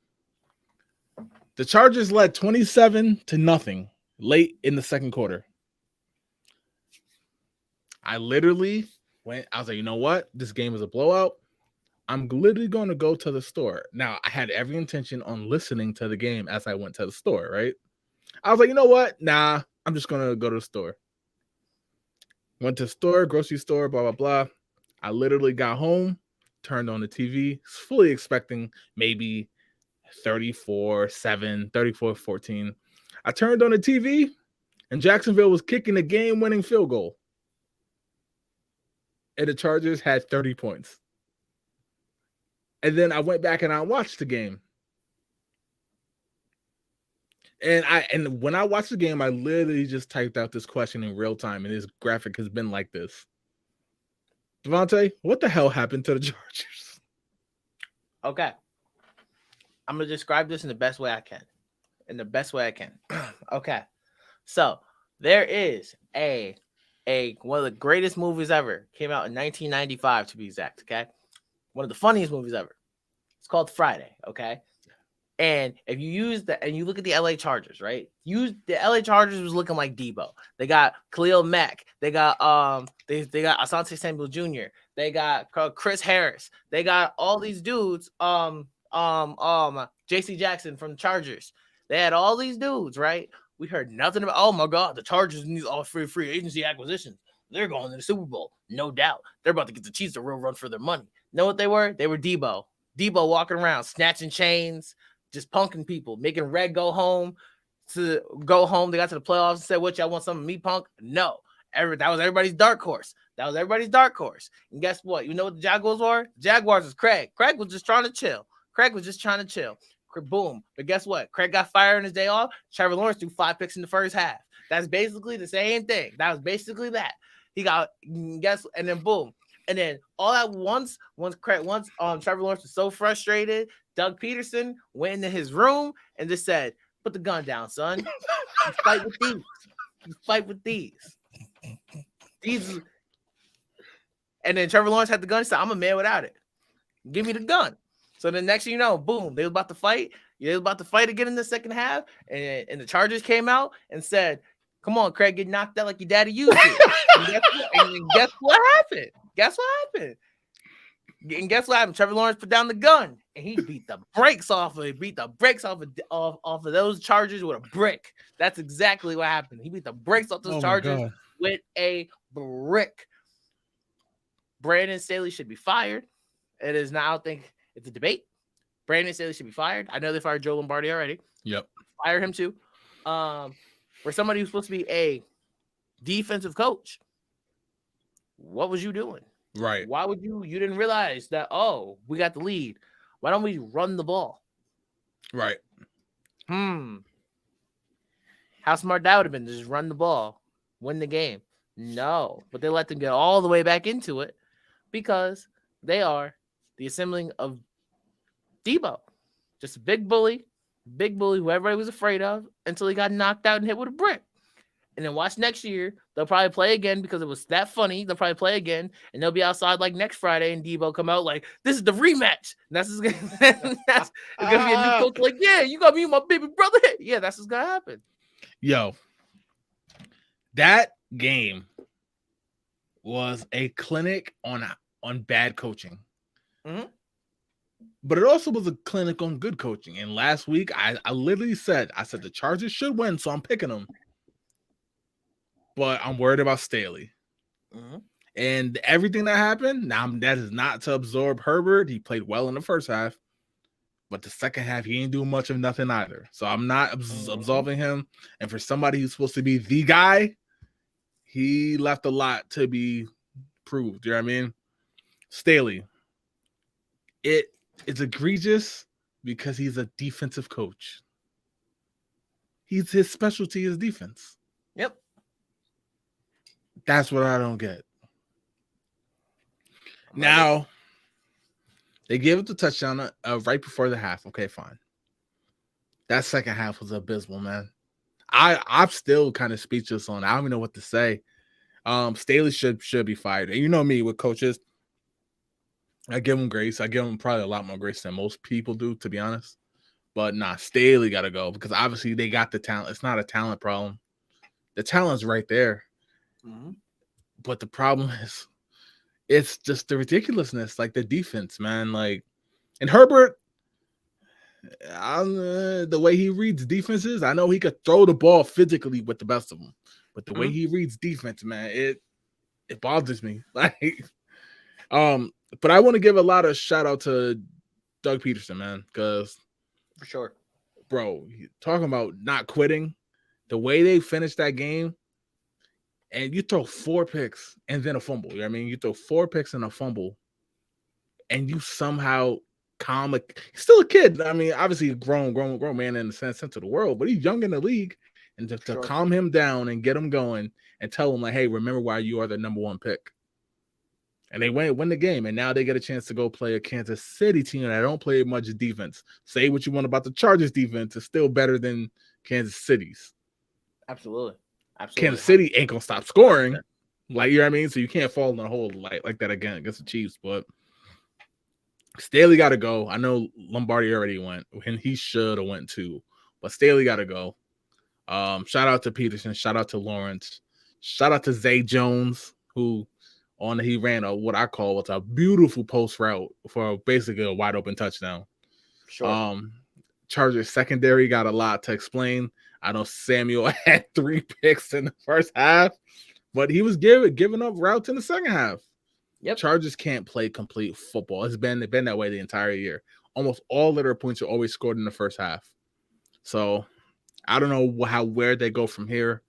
The Chargers led 27-0 late in the second quarter. I literally I was like, you know what? This game is a blowout. I'm literally going to go to the store. Now, I had every intention on listening to the game as I went to the store, right? I was like, you know what? Nah, I'm just going to go to the store. Went to the store, grocery store, blah, blah, blah. I literally got home, turned on the TV, fully expecting maybe 34-7, 34-14. I turned on the TV, and Jacksonville was kicking the game-winning field goal. And the Chargers had 30 points. And then I went back and I watched the game. And when I watched the game, I literally just typed out this question in real time, and this graphic has been like this. Devontae, what the hell happened to the Chargers? Okay. I'm going to describe this in the best way I can. Okay. So, there is one of the greatest movies ever. Came out in 1995, to be exact, okay? One of the funniest movies ever. It's called Friday, okay? And if you use that and you look at the LA Chargers, right? The LA Chargers was looking like Debo. They got Khalil Mack. They got they got Asante Samuel Jr. They got Chris Harris. They got all these dudes. JC Jackson from the Chargers. They had all these dudes, right? We heard nothing about. Oh my God, the Chargers need all free agency acquisitions. They're going to the Super Bowl, no doubt. They're about to get the Chiefs a real run for their money. Know what they were? They were Debo. Debo walking around, snatching chains, just punking people, making Red go home. They got to the playoffs and said, "What, y'all want some of me, punk?" No. That was everybody's dark horse. And guess what? You know what the Jaguars were? The Jaguars was Craig. Craig was just trying to chill. Boom. But guess what? Craig got fired on his day off. Trevor Lawrence threw 5 picks in the first half. That's basically the same thing. That was basically that. He got and then boom. And then all at once Trevor Lawrence was so frustrated, Doug Peterson went into his room and just said, "Put the gun down, son. You fight with these. These." And then Trevor Lawrence had the gun. He said, "I'm a man without it. Give me the gun." So the next thing you know, boom, they was about to fight. They was about to fight again in the second half. And the Chargers came out and said, "Come on, Craig, get knocked out like your daddy used to." And guess what happened? And guess what happened? Trevor Lawrence put down the gun and he beat the brakes off of those Chargers with a brick. That's exactly what happened. He beat the brakes off those Chargers with a brick. Brandon Staley should be fired. It is now, I think it's a debate. Brandon Staley should be fired. I know they fired Joe Lombardi already. Yep. Fire him too. For somebody who's supposed to be a defensive coach, what was you doing? Right. Why would you didn't realize that, oh, we got the lead. Why don't we run the ball? Right. How smart that would have been to just run the ball, win the game. No, but they let them get all the way back into it because they are the assembling of Debo. Just a big bully who everybody was afraid of until he got knocked out and hit with a brick. And then watch next year. They'll probably play again because it was that funny. They'll probably play again, and they'll be outside like next Friday, and Debo come out like, "This is the rematch." And it's gonna be a new coach like, "Yeah, you got me, my baby brother." Yeah, that's what's gonna happen. Yo, that game was a clinic on bad coaching. Mm-hmm. But it also was a clinic on good coaching. And last week, I literally said the Chargers should win, so I'm picking them. But I'm worried about Staley. Mm-hmm. And everything that happened, now that is not to absorb Herbert. He played well in the first half. But the second half, he ain't doing much of nothing either. So I'm not absolving him. And for somebody who's supposed to be the guy, he left a lot to be proved. You know what I mean? Staley. It's egregious because he's a defensive coach. His specialty is defense. Yep. That's what I don't get. Now, they gave up the touchdown right before the half. Okay, fine. That second half was abysmal, man. I'm still kind of speechless on it. I don't even know what to say. Staley should be fired. And you know me with coaches. I give him grace. I give him probably a lot more grace than most people do, to be honest. But Staley got to go because obviously they got the talent. It's not a talent problem. The talent's right there. Mm-hmm. But the problem is, it's just the ridiculousness, like the defense, man. Like, and Herbert, the way he reads defenses, I know he could throw the ball physically with the best of them, but the way he reads defense, man, it bothers me. Like, but I want to give a lot of shout out to Doug Peterson, man, because for sure, bro, talking about not quitting, the way they finished that game, and you throw 4 picks and then a fumble. You know what I mean? You throw 4 picks and a fumble, and you somehow calm he's still a kid. I mean, obviously a grown man in the sense of the world, but he's young in the league, and to calm him down and get him going and tell him like, hey, remember why you are the number 1 pick. And they win the game, and now they get a chance to go play a Kansas City team that don't play much defense. Say what you want about the Chargers defense, it's still better than Kansas City's. Absolutely. Kansas City ain't gonna stop scoring, like, you know what I mean. So you can't fall in a hole like that again against the Chiefs. But Staley got to go. I know Lombardi already went, and he should have went too, but Staley got to go. Shout out to Peterson. Shout out to Lawrence. Shout out to Zay Jones, who he ran what I call what's a beautiful post route for basically a wide open touchdown. Sure. Chargers secondary got a lot to explain. I know Samuel had 3 picks in the first half, but he was giving up routes in the second half. Yep. Chargers can't play complete football. It's been that way the entire year. Almost all of their points are always scored in the first half. So I don't know where they go from here.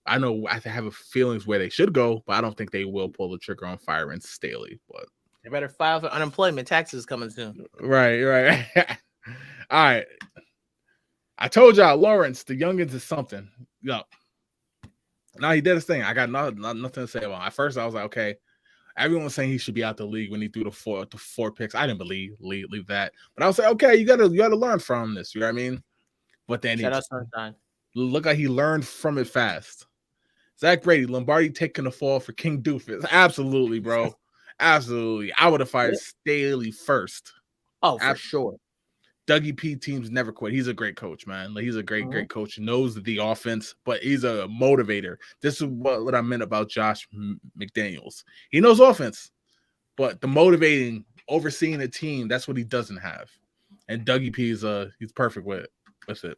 I know I have a feelings where they should go, but I don't think they will pull the trigger on firing Staley. But they better file for unemployment. Taxes coming soon. Right. All right. I told y'all, Lawrence, the youngins is something. Yup. Now he did his thing. I got nothing to say about it. At first, I was like, okay. Everyone was saying he should be out the league when he threw the four picks. I didn't believe that. But I was like, okay, you gotta learn from this. You know what I mean? But then Shout out Sunshine. Look like he learned from it fast. Zach Brady, Lombardi taking the fall for King Doofus. Absolutely, bro. Absolutely. I would have fired Staley first. Oh, for sure. Dougie P teams never quit. He's a great coach, man. Like, he's a great coach. He knows the offense, but he's a motivator. This is what I meant about Josh McDaniels. He knows offense, but the motivating, overseeing a team, that's what he doesn't have. And Dougie P he's perfect with it. That's it.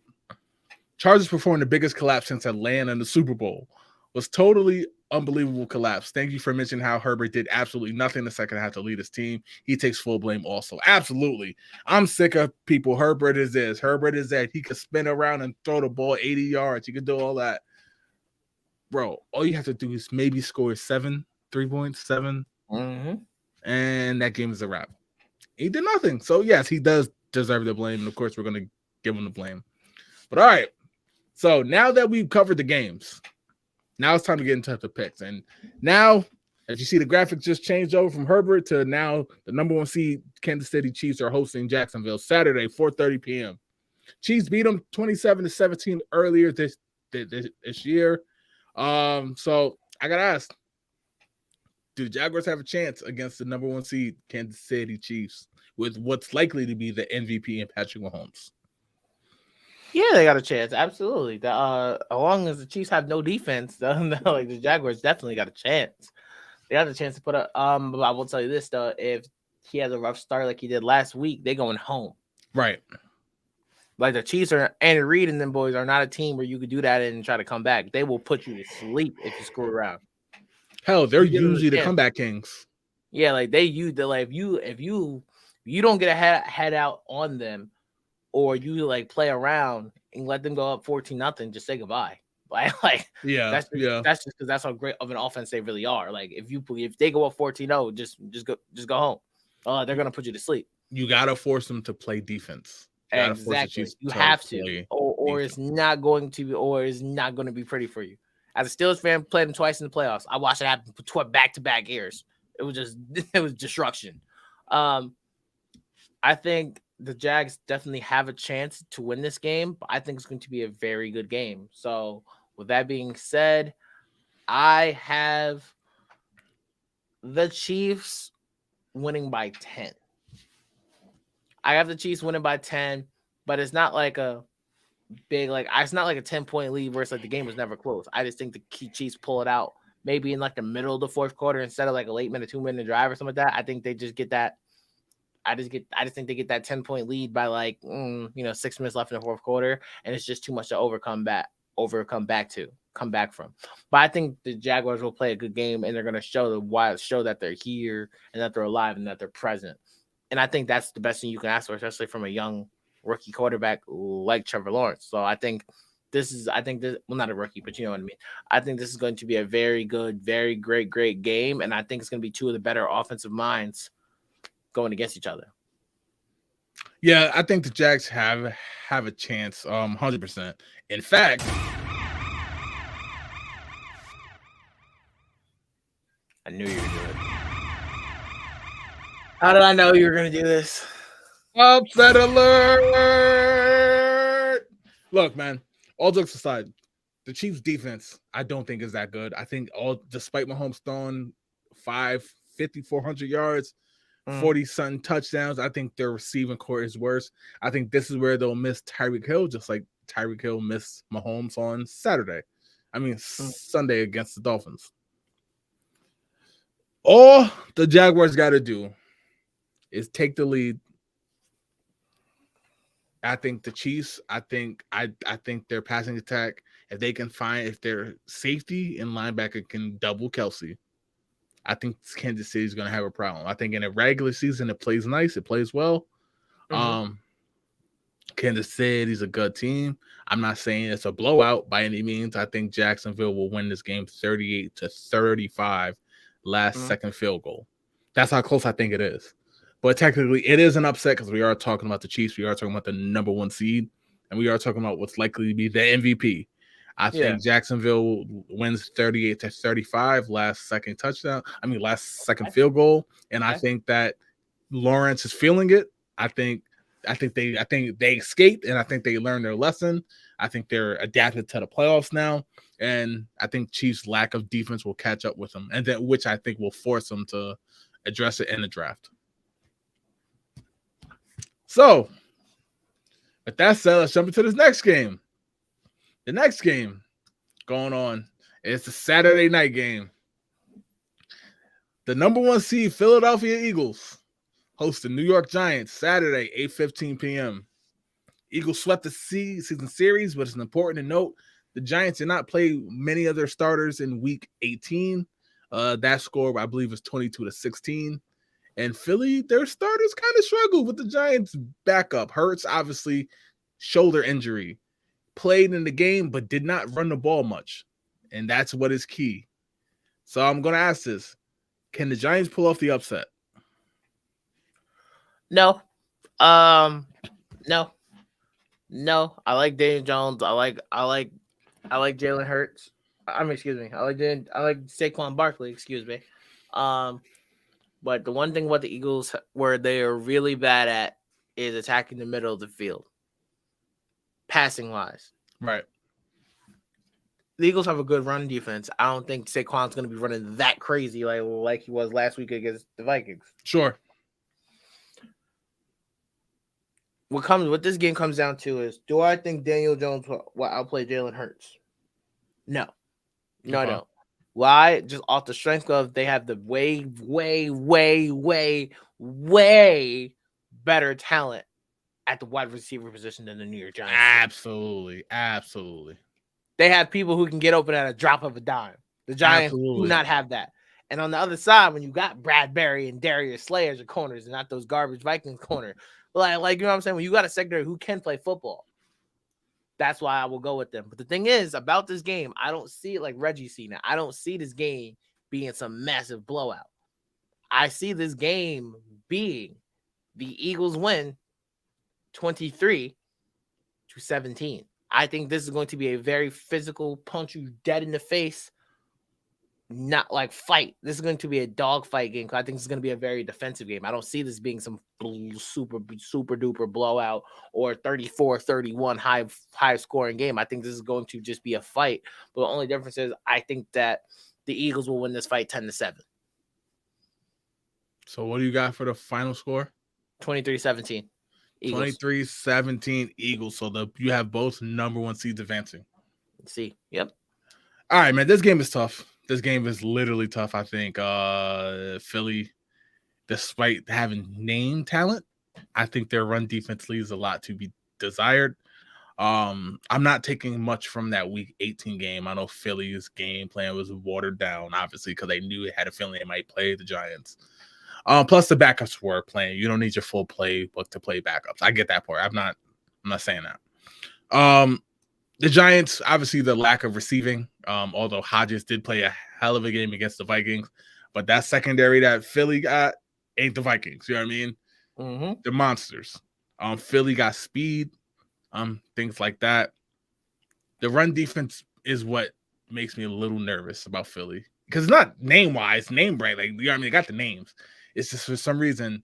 Chargers performed the biggest collapse since Atlanta in the Super Bowl. Was totally unbelievable collapse. Thank you for mentioning how Herbert did absolutely nothing in the second half to lead his team. He takes full blame also. Absolutely. I'm sick of people. Herbert is this. Herbert is that. He could spin around and throw the ball 80 yards. He could do all that. Bro, all you have to do is maybe score 3 points, 7. And that game is a wrap. He did nothing. So, yes, he does deserve the blame. And, of course, we're going to give him the blame. But, all right. So, now that we've covered the games, now it's time to get into the picks. And now, as you see, the graphics just changed over from Herbert to now the number 1 seed Kansas City Chiefs are hosting Jacksonville Saturday, 4:30 p.m. Chiefs beat them 27-17 earlier this year. So I got to ask, do the Jaguars have a chance against the number 1 seed Kansas City Chiefs with what's likely to be the MVP in Patrick Mahomes? Yeah, they got a chance. Absolutely. As long as the Chiefs have no defense, like the Jaguars definitely got a chance. They got a chance to put up. But I will tell you this though: if he has a rough start like he did last week, they going home. Right. Like the Chiefs are, Andy Reid and them boys are not a team where you could do that and try to come back. They will put you to sleep if you screw around. Hell, they're usually the comeback kings. Yeah, like if you don't get a head out on them, or you like play around and let them go up 14-0, just say goodbye. Like that's just because that's how great of an offense they really are. Like if they go up 14-0, just go home. They're gonna put you to sleep. You gotta force them to play defense. Exactly. You have to, or it's not going to be pretty for you. As a Steelers fan, played them twice in the playoffs. I watched it happen back-to-back years. It was destruction. I think the Jags definitely have a chance to win this game, but I think it's going to be a very good game. So with that being said, I have the Chiefs winning by 10. I have the Chiefs winning by 10, but it's not like a big, it's not like a 10-point lead where it's like the game was never close. I just think the Chiefs pull it out maybe in like the middle of the fourth quarter instead of like a late minute, 2-minute drive or something like that. I think they just get that. I just think they get that 10-point lead by 6 minutes left in the fourth quarter, and it's just too much to come back from. But I think the Jaguars will play a good game, and they're going to show that they're here and that they're alive and that they're present. And I think that's the best thing you can ask for, especially from a young rookie quarterback like Trevor Lawrence. So I think not a rookie, but you know what I mean. I think this is going to be a very good, very great game, and I think it's going to be two of the better offensive minds going against each other. Yeah, I think the Jags have a chance, 100%. In fact, I knew you were doing it. How did I know you were going to do this? Upset alert! Look, man, all jokes aside, the Chiefs' defense, I don't think is that good. I think despite Mahomes throwing 400 yards, 40-something touchdowns. I think their receiving core is worse. I think this is where they'll miss Tyreek Hill, just like Tyreek Hill missed Mahomes on Sunday against the Dolphins. All the Jaguars got to do is take the lead. I think the Chiefs, I think their passing attack, if their safety and linebacker can double Kelsey, I think Kansas City is going to have a problem. I think in a regular season, it plays nice. It plays well. Kansas City's a good team. I'm not saying it's a blowout by any means. I think Jacksonville will win this game 38-35, last second field goal. That's how close I think it is. But technically, it is an upset because we are talking about the Chiefs. We are talking about the number 1 seed, and we are talking about what's likely to be the MVP. I think Jacksonville wins 38-35, last second field goal, and I think that Lawrence is feeling it. I think they escaped, and I think they learned their lesson. I think they're adapted to the playoffs now, and I think Chiefs' lack of defense will catch up with them, and that which I think will force them to address it in the draft. So, with that said, let's jump into this next game. The next game going on is the Saturday night game. The number 1 seed Philadelphia Eagles host the New York Giants Saturday, 8:15 p.m. Eagles swept the season series, but it's important to note the Giants did not play many of their starters in Week 18. That score, I believe, is 22-16. And Philly, their starters kind of struggled with the Giants' backup. Hurts, obviously, shoulder injury. Played in the game, but did not run the ball much. And that's what is key. So I'm going to ask this. Can the Giants pull off the upset? No. No. I like Daniel Jones. I like Jalen Hurts. I like Saquon Barkley, but the one thing what the Eagles where they are really bad at is attacking the middle of the field. Passing wise. Right. The Eagles have a good run defense. I don't think Saquon's going to be running that crazy like he was last week against the Vikings. Sure. What this game comes down to is, do I think Daniel Jones will outplay Jalen Hurts? No, I don't. Why? Just off the strength of they have the way better talent at the wide receiver position than the New York Giants. Absolutely. They have people who can get open at a drop of a dime. The Giants do not have that. And on the other side, when you got Bradbury and Darius Slay as your corners and not those garbage Vikings corner, like you know what I'm saying? When you got a secondary who can play football, that's why I will go with them. But the thing is, about this game, I don't see it like Reggie seen it. I don't see this game being some massive blowout. I see this game being the Eagles win 23-17. I think this is going to be a very physical, punch you dead in the face, not like fight. This is going to be a dog fight game. I think this is going to be a very defensive game. I don't see this being some super duper blowout or 34-31 high scoring game. I think this is going to just be a fight. But the only difference is I think that the Eagles will win this fight 10-7. So what do you got for the final score? 23-17. 23-17 Eagles. So you have both number 1 seeds advancing. Let's see. Yep. All right, man. This game is tough. This game is literally tough. I think Philly, despite having name talent, I think their run defense leaves a lot to be desired. I'm not taking much from that Week 18 game. I know Philly's game plan was watered down, obviously, because they knew it had a feeling they might play the Giants. Plus the backups were playing. You don't need your full playbook to play backups. I get that part. I'm not saying that. The Giants, obviously the lack of receiving, although Hodges did play a hell of a game against the Vikings, but that secondary that Philly got ain't the Vikings. You know what I mean? Mm-hmm. They're monsters. Philly got speed, things like that. The run defense is what makes me a little nervous about Philly. Because it's not name-wise, name brand. Like, you know what I mean? They got the names. It's just for some reason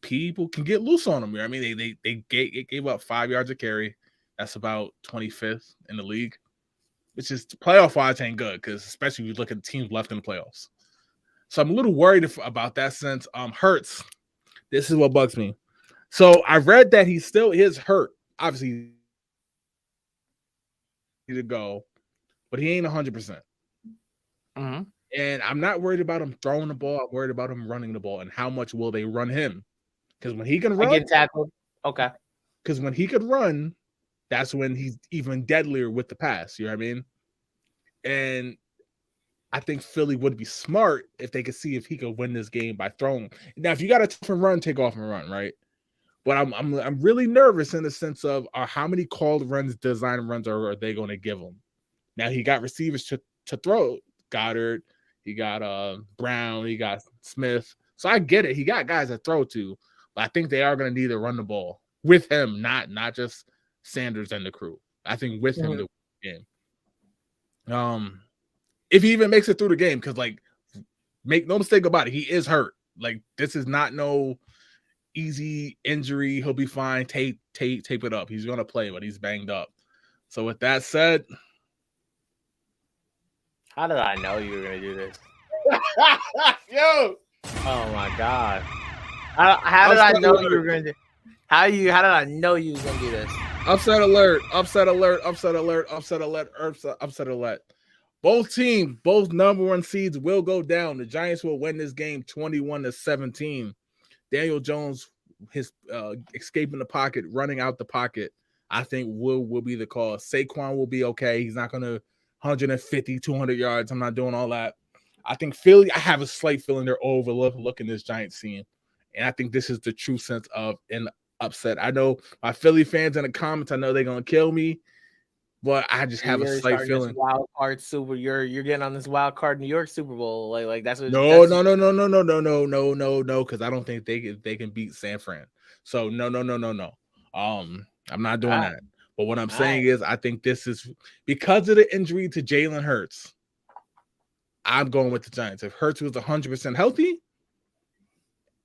people can get loose on them. You know what I mean? They gave up 5 yards a carry. That's about 25th in the league, which is playoff-wise ain't good because especially if you look at the teams left in the playoffs. So I'm a little worried about that sense. Hurts, This is what bugs me. So I read that he still is hurt. Obviously, to go, but he ain't 100%. Mm-hmm. And I'm not worried about him throwing the ball. I'm worried about him running the ball and how much will they run him. Because when he can run, get tackled. Okay. Because when he could run, that's when he's even deadlier with the pass. You know what I mean? And I think Philly would be smart if they could see if he could win this game by throwing. Now, if you got a tough and run, take off and run, right? But I'm really nervous in the sense of how many called runs, design runs are they going to give him? Now he got receivers to throw. Goddard, he got Brown, he got Smith. So I get it. He got guys to throw to, but I think they are going to need to run the ball with him, not just Sanders and the crew. I think with him the game. If he even makes it through the game, because like, make no mistake about it, he is hurt. Like, this is not no easy injury. He'll be fine. Tape it up. He's gonna play, but he's banged up. So with that said, how did I know you were gonna do this? Yo! Oh my god! How did I know you were gonna do? How did I know you was gonna do this? Upset alert! Upset alert! Upset alert! Upset alert! Upset alert! Both teams, both number one seeds will go down. The Giants will win this game 21-17. Daniel Jones, his escaping the pocket, running out the pocket, I think will be the call. Saquon will be okay. He's not going to 150, 200 yards. I'm not doing all that. I think Philly, I have a slight feeling they're overlooking this Giants team. And I think this is the true sense of an upset. I know my Philly fans in the comments, I know they're going to kill me. But I just have a slight feeling. Wild card Super, you're getting on this wild card New York Super Bowl, like that's what. No, because I don't think they can beat San Fran. So no. I'm not doing that. But what I'm saying is, I think this is because of the injury to Jalen Hurts. I'm going with the Giants. If Hurts was 100% healthy,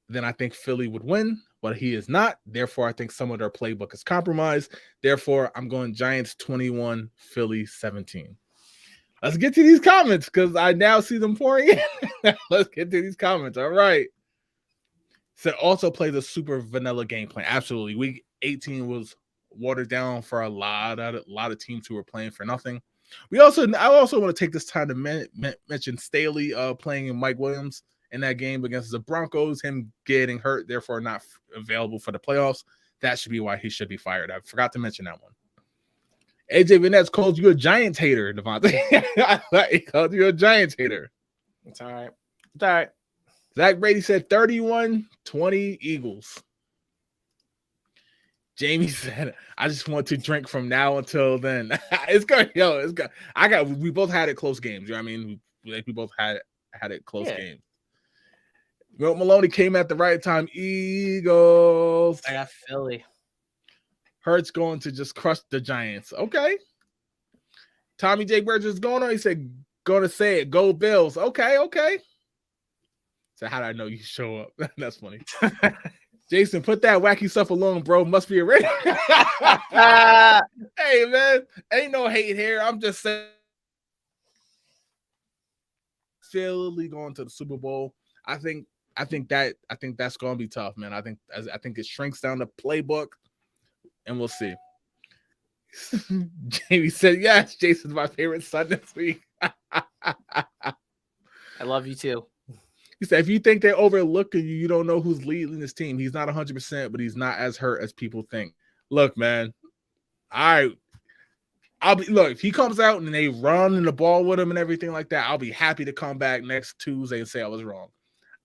then I think Philly would win. But he is not. Therefore, I think some of their playbook is compromised. Therefore, I'm going Giants 21, Philly 17. Let's get to these comments because I now see them pouring in. Let's get to these comments. All right. Said also play the super vanilla game plan. Absolutely. Week 18 was watered down for a lot of teams who were playing for nothing. I also want to take this time to mention Staley playing Mike Williams in that game against the Broncos, him getting hurt, therefore not available for the playoffs. That should be why he should be fired. I forgot to mention that one. AJ Vanetz called you a Giants hater, Devontae. He called you a Giants hater. It's all right. It's all right. Zach Brady said 31-20 Eagles. Jamie said, I just want to drink from now until then. It's good. Yo, it's good. We both had it close games. You know what I mean? We both had it close games. Milt Maloney came at the right time. Eagles. I got Philly. Hurts going to just crush the Giants. Okay. Tommy J. Burgess going on. He said, going to say it. Go Bills. Okay. So how did I know you show up? That's funny. Jason, put that wacky stuff alone, bro. Must be a radio. Hey, man. Ain't no hate here. I'm just saying. Philly going to the Super Bowl. I think that's going to be tough, man. I think it shrinks down the playbook, and we'll see. Jamie said, yes, Jason's my favorite son this week. I love you too. He said, if you think they're overlooking you, you don't know who's leading this team. He's not 100%, but he's not as hurt as people think. Look, man. Look, if he comes out and they run the ball with him and everything like that, I'll be happy to come back next Tuesday and say I was wrong.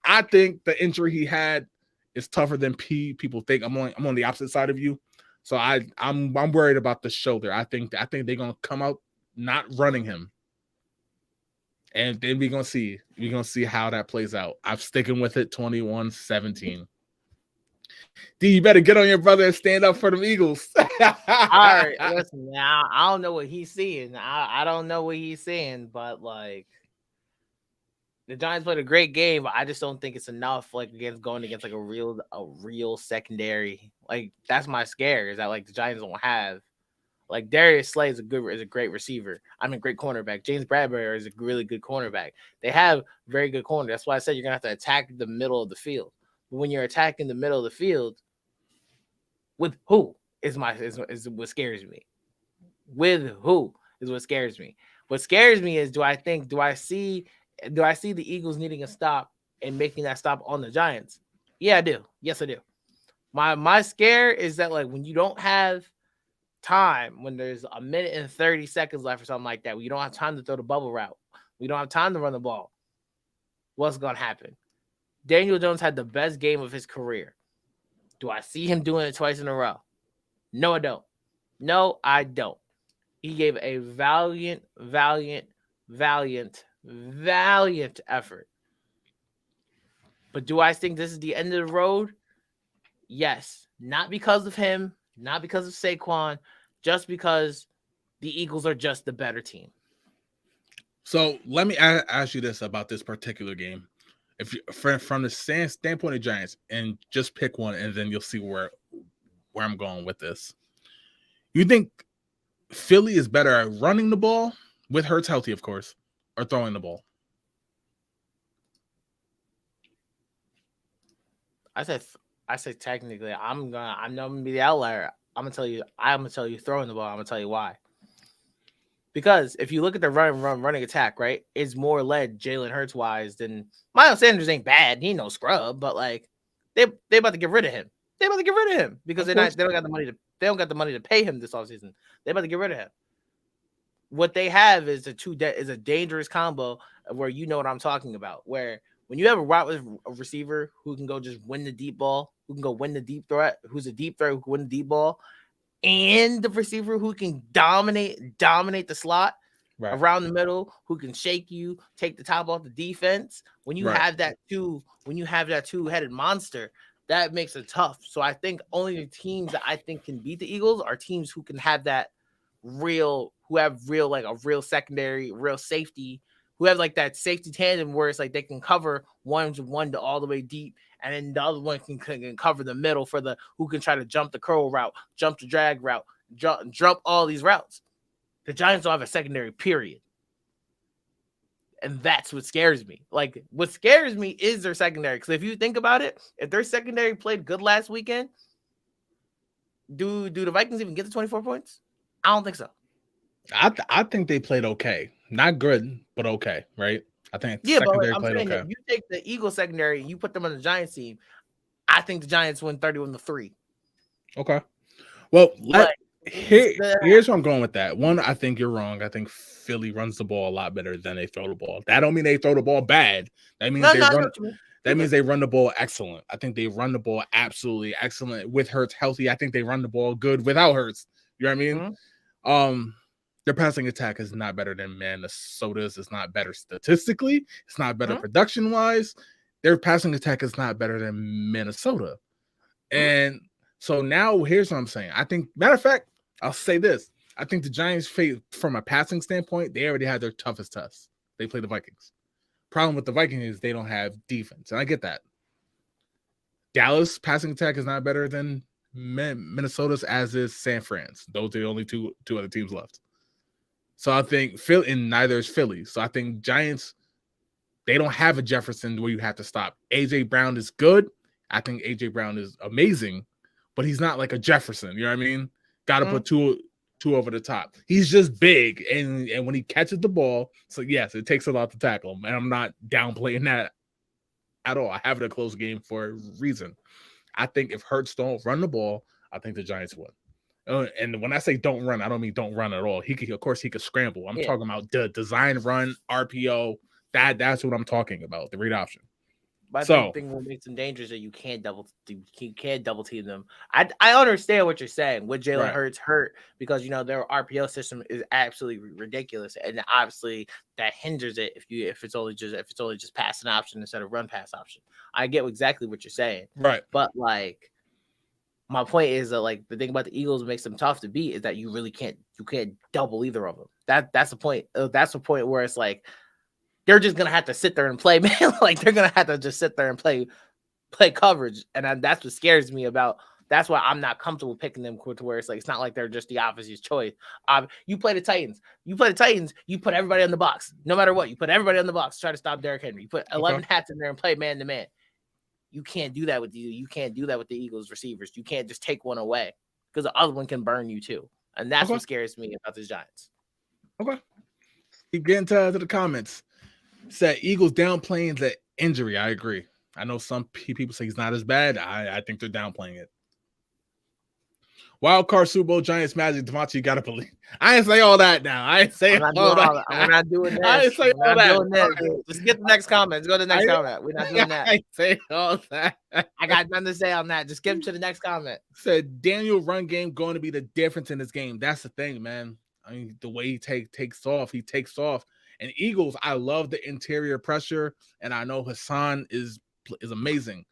I think the injury he had is tougher than people think. I'm on the opposite side of you. So I'm worried about the shoulder. I think they're gonna come out not running him. And then we're gonna see how that plays out. I'm sticking with it 21-17. D, you better get on your brother and stand up for the Eagles. All right, listen, now I don't know what he's seeing. I don't know what he's seeing, but like the Giants played a great game, but I just don't think it's enough. Like going against like a real secondary. Like that's my scare is that like the Giants don't have. Like Darius Slay is a great receiver. Great cornerback. James Bradbury is a really good cornerback. They have very good corner. That's why I said you're gonna have to attack the middle of the field. But when you're attacking the middle of the field, with who is what scares me. With who is what scares me. What scares me is do I see the Eagles needing a stop and making that stop on the Giants? Yeah, I do. Yes, I do. My scare is that like when you don't have time, when there's a minute and 30 seconds left or something like that, when you don't have time to throw the bubble route, we don't have time to run the ball, what's going to happen? Daniel Jones had the best game of his career. Do I see him doing it twice in a row? No, I don't. No, I don't. He gave a valiant effort. But do I think this is the end of the road? Yes. Not because of him, not because of Saquon, just because the Eagles are just the better team. So let me ask you this about this particular game. If you, from the standpoint of Giants, and just pick one, and then you'll see where I'm going with this. You think Philly is better at running the ball with Hurts healthy, of course, or throwing the ball? I said technically, I'm not gonna be the outlier. I'm gonna tell you throwing the ball. I'm gonna tell you why. Because if you look at the running attack, right, it's more led Jalen Hurts wise than Miles Sanders ain't bad. He no scrub, but like they about to get rid of him. They about to get rid of him because they don't got the money to pay him this offseason. They about to get rid of him. What they have is a dangerous combo where you know what I'm talking about. Where when you have a receiver who can go just win the deep ball, who can go win the deep threat, who's a deep threat who can win the deep ball, and the receiver who can dominate the slot around the middle, who can shake you, take the top off the defense. When you have that two-headed monster, that makes it tough. So I think only the teams that I think can beat the Eagles are teams who can have that real secondary, real safety, who have like that safety tandem where it's like they can cover one to all the way deep, and then the other one can cover the middle for the who can try to jump the curl route, jump the drag route, jump all these routes. The Giants don't have a secondary, period. And that's what scares me. Like, what scares me is their secondary. Because if you think about it, if their secondary played good last weekend, do the Vikings even get the 24 points? I don't think so. I think they played okay. Not good, but okay, right? I think but I'm saying that you take the Eagles secondary and you put them on the Giants team, I think the Giants win 31-3. Okay. Well, here's where I'm going with that. One, I think you're wrong. I think Philly runs the ball a lot better than they throw the ball. That don't mean they throw the ball bad. That means they run the ball excellent. I think they run the ball absolutely excellent with Hurts healthy. I think they run the ball good without Hurts. You know what I mean? Mm-hmm. Their passing attack is not better than Minnesota's. It's not better statistically. It's not better production-wise. Their passing attack is not better than Minnesota. And so now here's what I'm saying. I think, matter of fact, I'll say this. I think the Giants, from a passing standpoint, they already had their toughest test. They play the Vikings. Problem with the Vikings is they don't have defense, and I get that. Dallas passing attack is not better than Minnesota's, as is San Fran's. Those are the only two other teams left. So I think Philly, and neither is Philly. So I think Giants, they don't have a Jefferson where you have to stop. A.J. Brown is good. I think A.J. Brown is amazing, but he's not like a Jefferson. You know what I mean? Got to put two over the top. He's just big, and when he catches the ball, so yes, it takes a lot to tackle him, and I'm not downplaying that at all. I have it a close game for a reason. I think if Hurts don't run the ball, I think the Giants win. And when I say don't run, I don't mean don't run at all. He could scramble. I'm talking about the design run, RPO. That's what I'm talking about. The read option. But I think what makes them dangerous is that you can't double team them. I understand what you're saying with Jalen Hurts hurt because their RPO system is absolutely ridiculous, and obviously that hinders it if it's only just pass an option instead of run pass option. I get exactly what you're saying, right? But like, my point is that like the thing about the Eagles makes them tough to beat is that you really can't double either of them. That's the point. That's the point where it's like they're just gonna have to sit there and play, man. Like they're gonna have to just sit there and play coverage, and that's what scares me about. That's why I'm not comfortable picking them to where it's like it's not like they're just the obvious choice. You play the Titans. You put everybody on the box. No matter what, you put everybody on the box. Try to stop Derrick Henry. You put 11 hats in there and play man to man. You can't do that with you. You can't do that with the Eagles receivers. You can't just take one away because the other one can burn you too. And that's what scares me about the Giants. Okay. Keep getting to the comments. Said Eagles downplaying the injury. I agree. I know some people say he's not as bad. I think they're downplaying it. Wildcard Super Bowl Giants Magic Devontae, you gotta believe. I ain't say all that now. I ain't say all that. We're not doing this. I ain't say all that. Just get the next comment. Let's go to the next comment. We're not doing that. I ain't say all that. I got nothing to say on that. Just skip to the next comment. Said Daniel run game going to be the difference in this game. That's the thing, man. I mean, the way he takes off. And Eagles, I love the interior pressure, and I know Hassan is amazing.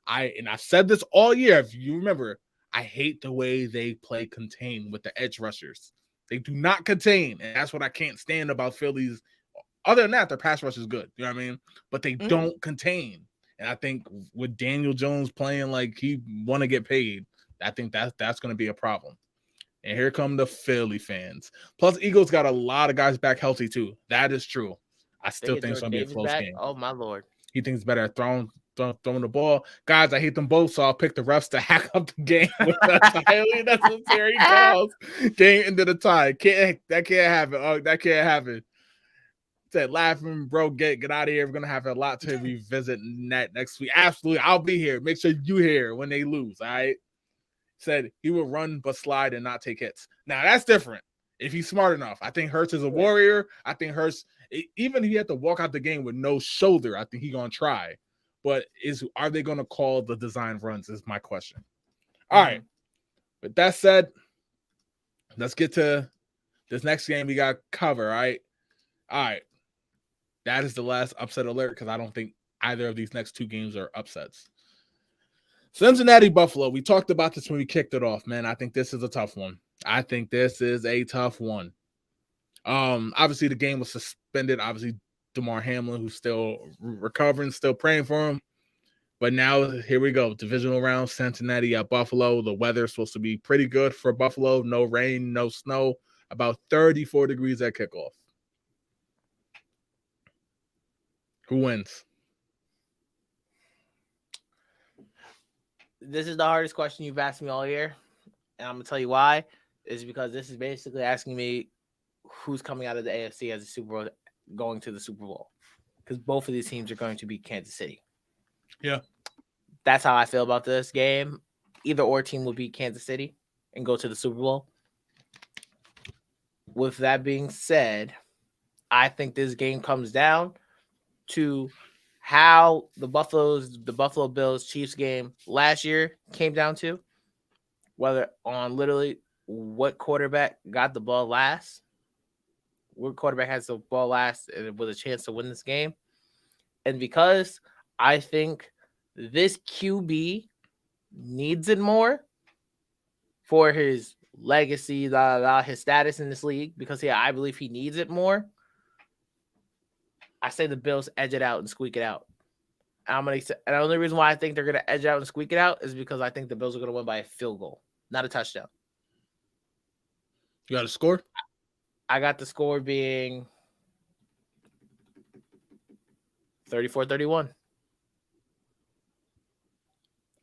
I've said this all year. If you remember, I hate the way they play contain with the edge rushers. They do not contain, and that's what I can't stand about Phillies. Other than that, their pass rush is good. You know what I mean? But they don't contain. And I think with Daniel Jones playing like he want to get paid, I think that's going to be a problem. And here come the Philly fans. Plus, Eagles got a lot of guys back healthy too. That is true. I still think it's going to be a close game. Oh my Lord! He thinks it's better at throwing the ball. Guys, I hate them both, so I'll pick the refs to hack up the game with the highly unnecessary calls. Game into the tie. That can't happen. Oh, that can't happen. Said laughing, bro. Get out of here. We're gonna have a lot to revisit next week. Absolutely, I'll be here. Make sure you here when they lose. All right. Said he will run but slide and not take hits. Now that's different. If he's smart enough, I think Hurts is a warrior. I think Hurts, even if he had to walk out the game with no shoulder, I think he's gonna try. But are they going to call the design runs is my question. All right. With that said, let's get to this next game we got cover, right? All right. That is the last upset alert because I don't think either of these next two games are upsets. Cincinnati, Buffalo. We talked about this when we kicked it off, man. I think this is a tough one. Obviously, the game was suspended. Obviously, DeMar Hamlin, who's still recovering, still praying for him. But now, here we go. Divisional round, Cincinnati at Buffalo. The weather's supposed to be pretty good for Buffalo. No rain, no snow. About 34 degrees at kickoff. Who wins? This is the hardest question you've asked me all year. And I'm going to tell you why. Is because this is basically asking me who's coming out of the AFC as a Super Bowl going to the Super Bowl, because both of these teams are going to beat Kansas City. Yeah, that's how I feel about this game. Either or team will beat Kansas City and go to the Super Bowl. With that being said, I think this game comes down to how the Buffalo Bills Chiefs game last year came down to, whether on literally what quarterback got the ball last. What quarterback has the ball last and with a chance to win this game. And because I think this QB needs it more for his legacy, his status in this league, because I believe he needs it more. I say the Bills edge it out and squeak it out. And the only reason why I think they're going to edge out and squeak it out is because I think the Bills are going to win by a field goal, not a touchdown. You got a score? I got the score being 34-31.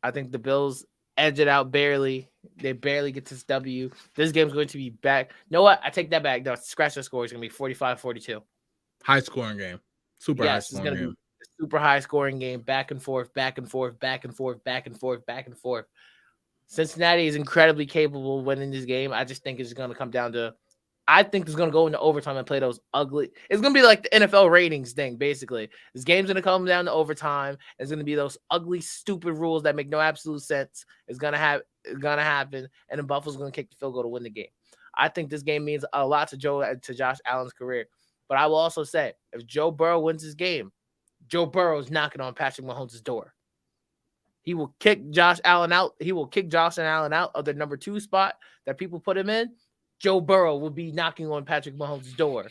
I think the Bills edge it out barely. They barely get this W. This game's going to be back. You know what? I take that back. No, scratch the score. It's going to be 45-42. High scoring game. High scoring game. Be a super high scoring game. Back and forth, back and forth, back and forth, back and forth, back and forth. Cincinnati is incredibly capable of winning this game. I just think it's going to come down to, I think it's going to go into overtime and play those ugly. It's going to be like the NFL ratings thing, basically. This game's going to come down to overtime. It's going to be those ugly, stupid rules that make no absolute sense. It's going to happen, and then Buffalo's going to kick the field goal to win the game. I think this game means a lot to Josh Allen's career. But I will also say, if Joe Burrow wins this game, Joe Burrow is knocking on Patrick Mahomes' door. He will kick Josh Allen out. He will kick Josh Allen out of the number 2 spot that people put him in. Joe Burrow will be knocking on Patrick Mahomes' door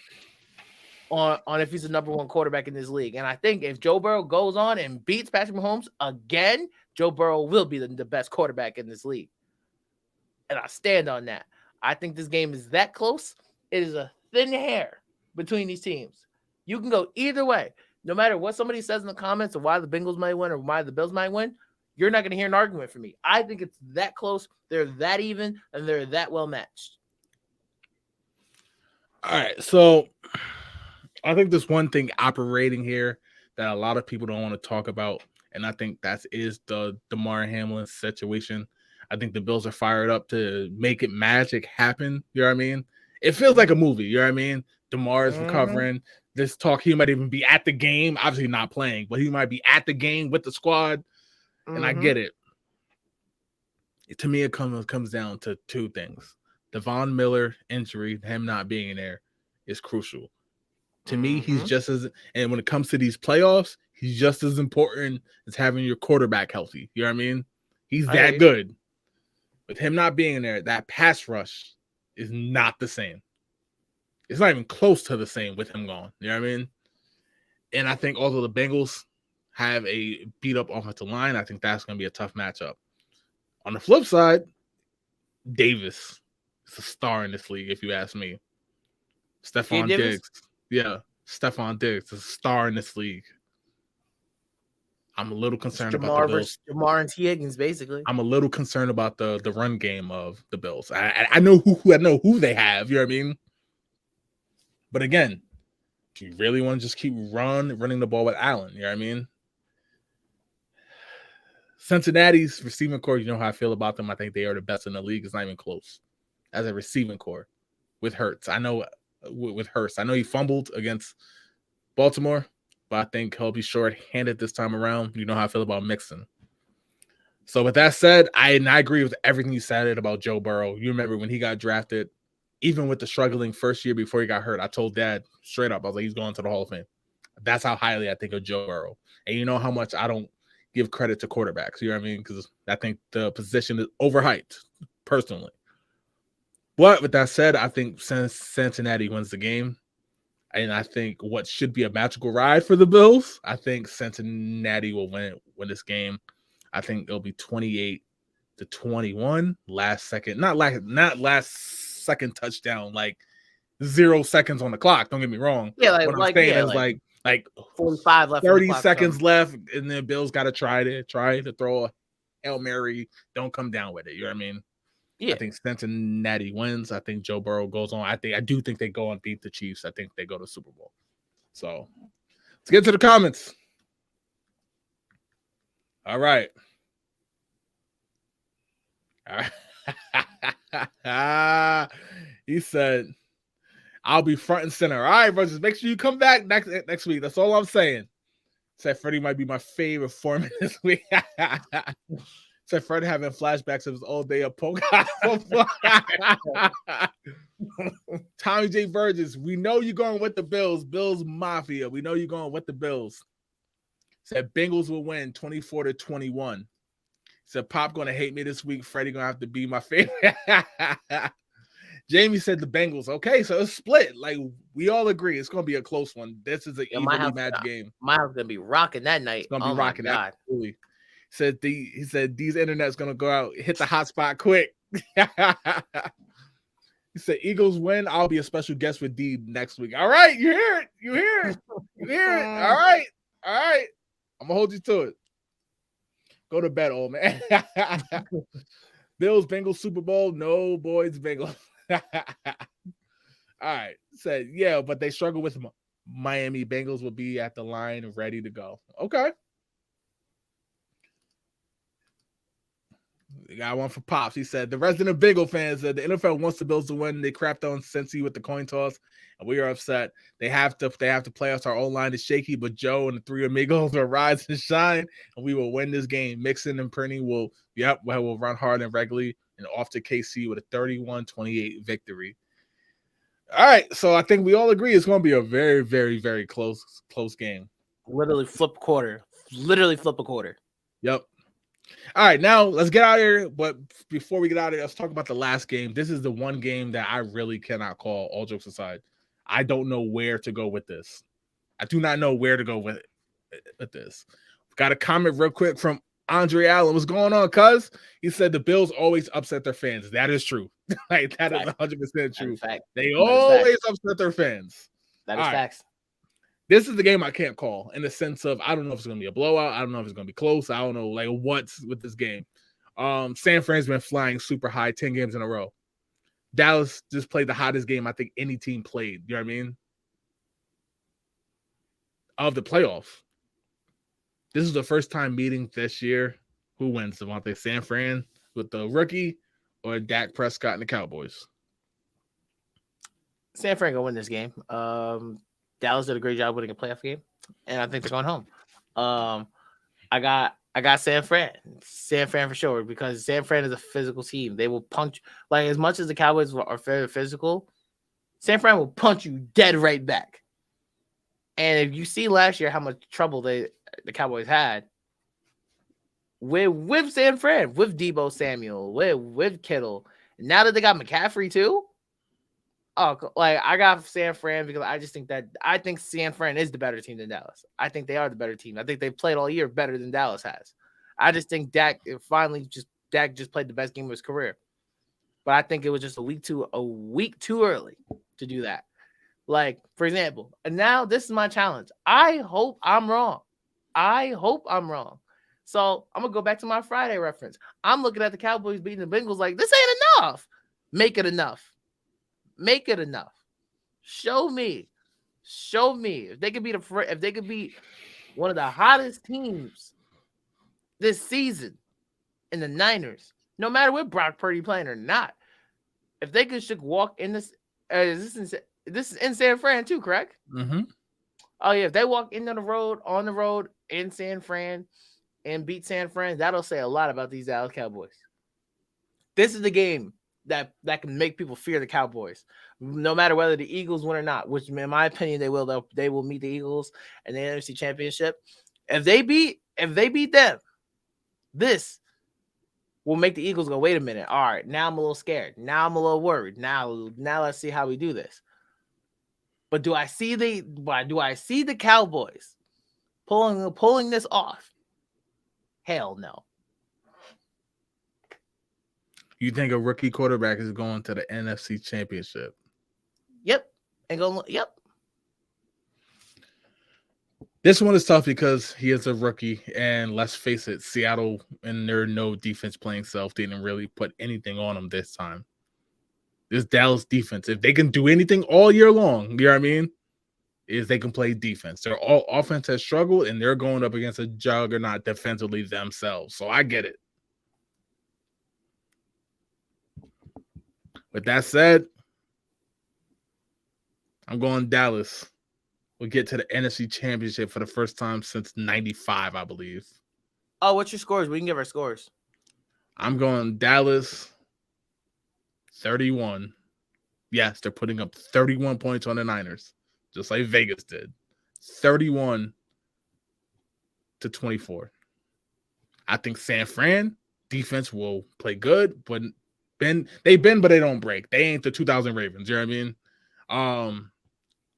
on if he's the number 1 quarterback in this league. And I think if Joe Burrow goes on and beats Patrick Mahomes again, Joe Burrow will be the best quarterback in this league. And I stand on that. I think this game is that close. It is a thin hair between these teams. You can go either way. no matter what somebody says in the comments of why the Bengals might win or why the Bills might win, you're not going to hear an argument from me. I think it's that close. They're that even, and they're that well matched. All right, so I think there's one thing operating here that a lot of people don't want to talk about, and I think that is the Damar Hamlin situation. I think the Bills are fired up to make it magic happen. You know what I mean? It feels like a movie. You know what I mean? Damar is recovering. This talk, he might even be at the game. Obviously not playing, but he might be at the game with the squad. And I get it. To me, it comes down to two things. the Von Miller injury, him not being there, is crucial. To me, he's just as, and when it comes to these playoffs, he's just as important as having your quarterback healthy. You know what I mean? He's that good. With him not being there, that pass rush is not the same. It's not even close to the same with him gone. You know what I mean? And I think although the Bengals have a beat-up offensive line, I think that's going to be a tough matchup. On the flip side, Davis is a star in this league, if you ask me. Stephon Diggs. Yeah, Stephon Diggs is a star in this league. I'm a little concerned about the Bills. Jamar and T. Higgins, basically. I'm a little concerned about the run game of the Bills. I know who they have. You know what I mean? But again, do you really want to just keep running the ball with Allen? You know what I mean? Cincinnati's receiving core, you know how I feel about them. I think they are the best in the league. It's not even close as a receiving core with Hurts. I know with Hurts. I know he fumbled against Baltimore, but I think he'll be short-handed this time around. You know how I feel about Mixon. So with that said, I agree with everything you said about Joe Burrow. You remember when he got drafted, even with the struggling first year before he got hurt, I told Dad straight up, I was like, he's going to the Hall of Fame. That's how highly I think of Joe Burrow. And you know how much I don't give credit to quarterbacks. You know what I mean? Because I think the position is overhyped, personally. But with that said, I think Cincinnati wins the game. And I think what should be a magical ride for the Bills, I think Cincinnati will win this game. I think it'll be 28-21. Last second touchdown, like 0 seconds on the clock. Don't get me wrong. Yeah, what I'm saying is like 45 left. 30 seconds left, and then Bills got to try to throw a Hail Mary. Don't come down with it. You know what I mean? Yeah. I think Cincinnati wins. I think Joe Burrow goes on. I do think they go and beat the Chiefs. I think they go to Super Bowl. So let's get to the comments. All right. He said, I'll be front and center. All right, bro. Just make sure you come back next week. That's all I'm saying. Said Freddie might be my favorite foreman this week. Said Fred having flashbacks of his old day of poker. Tommy J. Burgess, we know you're going with the Bills. Bills Mafia. We know you're going with the Bills. Said Bengals will win 24-21. Said Pop going to hate me this week. Freddie going to have to be my favorite. Jamie said the Bengals. Okay, so it's split. Like, we all agree. It's going to be a close one. This is an evenly matched game. My house going to be rocking that night. It's going to be rocking. Absolutely. He said these internet's gonna go out, hit the hotspot quick. He said Eagles win. I'll be a special guest with D next week. All right, you hear it. You hear it. All right. I'm gonna hold you to it. Go to bed, old man. Bills Bengals Super Bowl. No, boys Bengals. All right. Said yeah, but they struggle with Miami. Bengals will be at the line ready to go. Okay. Got one for Pops. He said the resident Bengal fans said the NFL wants the Bills to win. They crapped on Cincy with the coin toss, and we are upset. They have to play us. Our O-line is shaky, but Joe and the three amigos will rise and shine, and we will win this game. Mixon and Prinny will run hard and regularly and off to KC with a 31-28 victory. All right, so I think we all agree it's going to be a very, very, very close game. Literally flip a quarter. Yep. All right, now let's get out of here. But before we get out of here, let's talk about the last game. This is the one game that I really cannot call, all jokes aside. I don't know where to go with this. I do not know where to go with this. Got a comment real quick from Andre Allen. What's going on, cuz? He said the Bills always upset their fans. That is true. Like, that is 100% true. They always upset their fans. That is facts. This is the game I can't call in the sense of I don't know if it's going to be a blowout. I don't know if it's going to be close. I don't know like what's with this game. San Fran's been flying super high 10 games in a row. Dallas just played the hottest game I think any team played. You know what I mean? Of the playoffs. This is the first time meeting this year. Who wins? Devontae San Fran with the rookie or Dak Prescott and the Cowboys? San Fran gonna win this game. Dallas did a great job winning a playoff game, and I think they're going home. I got San Fran for sure, because San Fran is a physical team. They will punch like as much as the Cowboys are very physical. San Fran will punch you dead right back. And if you see last year how much trouble the Cowboys had with San Fran, with Deebo Samuel, with Kittle, now that they got McCaffrey too. Oh, like I got San Fran because I think San Fran is the better team than Dallas. I think they are the better team. I think they've played all year better than Dallas has. I just think Dak just played the best game of his career. But I think it was just a week too early to do that. Like, for example, and now this is my challenge. I hope I'm wrong. So I'm gonna go back to my Friday reference. I'm looking at the Cowboys beating the Bengals like this ain't enough. Make it enough. Show me if they could beat one of the hottest teams this season in the Niners, no matter what Brock Purdy playing or not. If they could walk in this, this is in San Fran too, correct? Mm-hmm. Oh yeah, if they walk on the road in San Fran and beat San Fran, that'll say a lot about these Dallas Cowboys. This is the game that can make people fear the Cowboys, no matter whether the Eagles win or not. Which, in my opinion, they will. They will meet the Eagles in the NFC Championship. If they beat them, this will make the Eagles go, wait a minute. All right, now I'm a little scared. Now I'm a little worried. Now let's see how we do this. But do I see the Cowboys pulling this off? Hell no. You think a rookie quarterback is going to the NFC Championship? Yep. This one is tough because he is a rookie, and let's face it, Seattle and their no defense playing self didn't really put anything on them this time. This Dallas defense, if they can do anything all year long, you know what I mean, is they can play defense. Their offense has struggled, and they're going up against a juggernaut defensively themselves. So I get it. With that said, I'm going Dallas. We'll get to the NFC Championship for the first time since 95, I believe. Oh, what's your scores? We can give our scores. I'm going Dallas 31. Yes, they're putting up 31 points on the Niners, just like Vegas did. 31-24. I think San Fran defense will play good, but they bend, but they don't break. They ain't the 2000 Ravens. You know what I mean?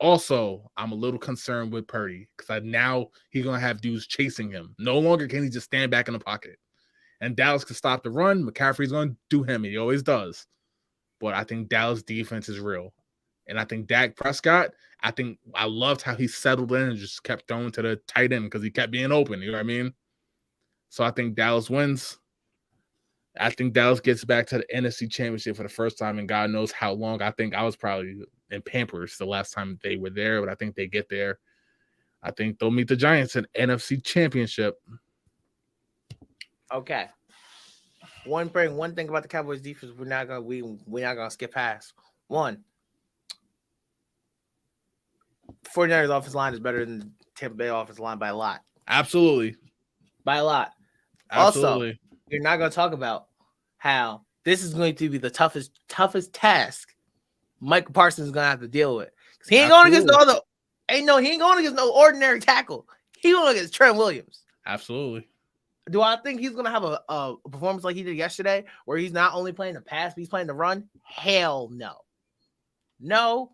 Also, I'm a little concerned with Purdy because now he's going to have dudes chasing him. No longer can he just stand back in the pocket. And Dallas can stop the run. McCaffrey's going to do him. He always does. But I think Dallas defense is real. And I think Dak Prescott, I loved how he settled in and just kept throwing to the tight end because he kept being open. You know what I mean? So I think Dallas wins. I think Dallas gets back to the NFC Championship for the first time in God knows how long. I think I was probably in Pampers the last time they were there, but I think they get there. I think they'll meet the Giants in NFC Championship. Okay. One thing about the Cowboys defense we're not gonna skip past. One, 49ers offensive line is better than the Tampa Bay offensive line by a lot. Absolutely. By a lot. Absolutely. Also, you're not going to talk about how this is going to be the toughest task Michael Parsons is going to have to deal with. Because he ain't going against he ain't going against no ordinary tackle. He going against Trent Williams. Absolutely. Do I think he's going to have a performance like he did yesterday where he's not only playing the pass, but he's playing the run? Hell no. No.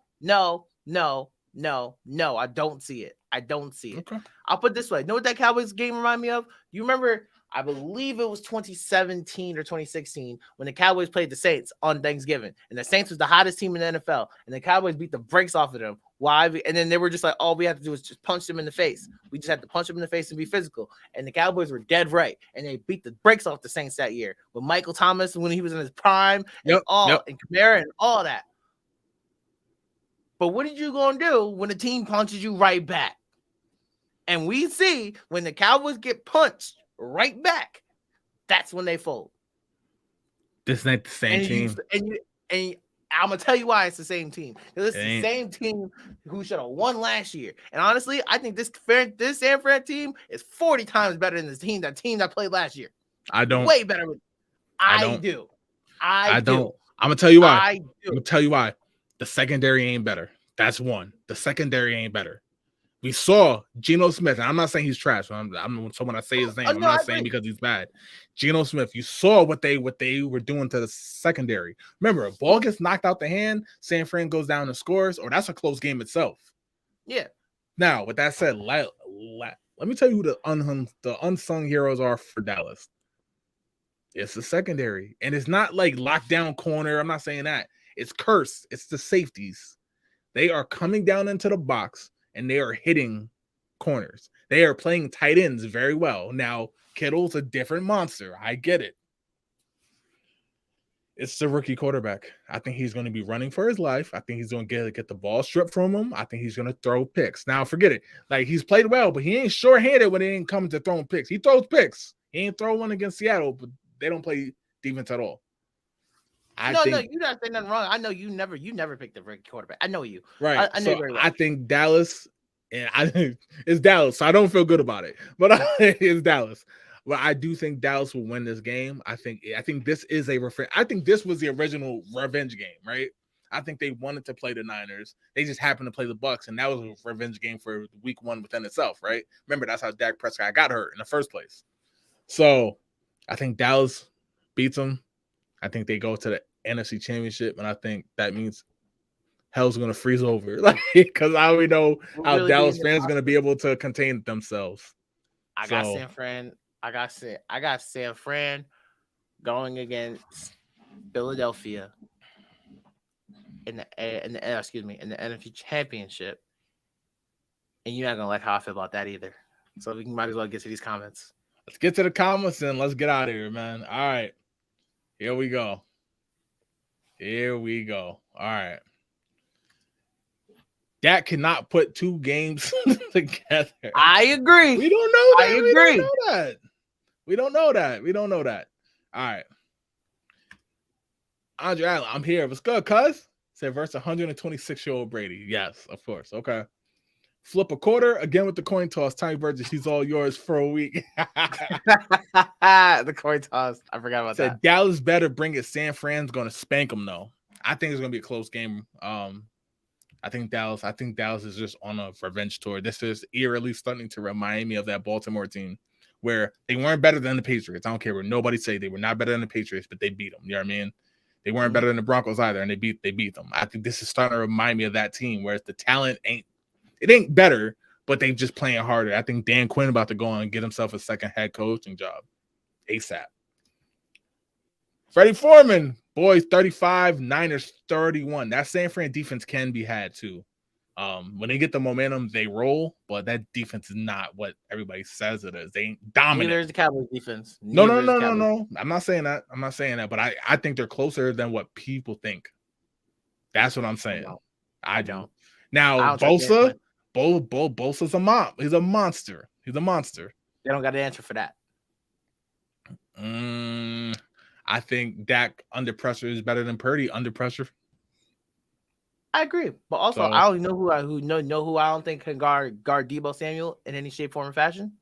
I don't see it. Okay. I'll put it this way. Know what that Cowboys game remind me of? You remember I believe it was 2017 or 2016 when the Cowboys played the Saints on Thanksgiving, and the Saints was the hottest team in the NFL, and the Cowboys beat the brakes off of them. Why? And then they were just like, all we have to do is just punch them in the face. We just had to punch them in the face and be physical. And the Cowboys were dead right, and they beat the brakes off the Saints that year with Michael Thomas when he was in his prime, and and Kamara and all that. But what did you gonna do when the team punches you right back? And we see when the Cowboys get punched right back, that's when they fold. This ain't the same team. And I'm gonna tell you why it's the same team. It's the same team who should have won last year. And honestly, I think this San Fran team is 40 times better than the team that played last year. I don't. Way better. I do. I'm gonna tell you why. I'm gonna tell you why. The secondary ain't better. That's one. The secondary ain't better. We saw Geno Smith, and I'm not saying he's trash. So when I say his name, I'm not saying because he's bad. Geno Smith, you saw what they were doing to the secondary. Remember, if ball gets knocked out the hand, San Fran goes down and scores, or that's a close game itself. Yeah. Now, with that said, let me tell you who the unsung heroes are for Dallas. It's the secondary, and it's not like lockdown corner. I'm not saying that. It's cursed. It's the safeties. They are coming down into the box, and they are hitting corners. They are playing tight ends very well. Now, Kittle's a different monster. I get it. It's the rookie quarterback. I think he's going to be running for his life. I think he's going to get the ball stripped from him. I think he's going to throw picks. Now, forget it. Like, he's played well, but he ain't short-handed when it ain't coming to throwing picks. He throws picks. He ain't throw one against Seattle, but they don't play defense at all. No, you're not saying nothing wrong. I know you never picked the rookie quarterback. I know you. Right. I know you very well. I think Dallas, and it's Dallas, so I don't feel good about it. But it's Dallas. But I do think Dallas will win this game. I think this is I think this was the original revenge game, right? I think they wanted to play the Niners. They just happened to play the Bucks, and that was a revenge game for week one within itself, right? Remember, that's how Dak Prescott got hurt in the first place. So I think Dallas beats them. I think they go to the NFC Championship, and I think that means hell's going to freeze over. Because I already know how really Dallas fans are going to be able to contain themselves. I got San Fran. I got San Fran going against Philadelphia in the NFC Championship, and you're not gonna like how I feel about that either. So we might as well get to these comments. Let's get to the comments and let's get out of here, man. All right, here we go. All right. Dak cannot put two games together. I agree. We don't know that. I agree. We don't know that. All right. Andre Allen, I'm here. What's good, cuz? Said versus 126-year-old Brady. Yes, of course. Okay. Flip a quarter again with the coin toss. Tommy Burgess, he's all yours for a week. The coin toss. I forgot about that. Dallas better bring it. San Fran's going to spank them, though. I think it's going to be a close game. I think Dallas is just on a revenge tour. This is eerily starting to remind me of that Baltimore team where they weren't better than the Patriots. I don't care what nobody say. They were not better than the Patriots, but they beat them. You know what I mean? They weren't better than the Broncos either, and they beat them. I think this is starting to remind me of that team where the talent ain't better, but they just playing harder. I think Dan Quinn about to go on and get himself a second head coaching job ASAP. Freddie Foreman, boys 35, Niners 31. That San Fran defense can be had too. When they get the momentum, they roll, but that defense is not what everybody says it is. They ain't dominant. Neither is the Cowboys defense. No. I'm not saying that. But I think they're closer than what people think. That's what I'm saying. I don't. Now, Bosa's a mom. He's a monster. They don't got an answer for that. I think Dak under pressure is better than Purdy under pressure. I agree, but also I don't know who I don't think can guard Deebo Samuel in any shape, form, or fashion.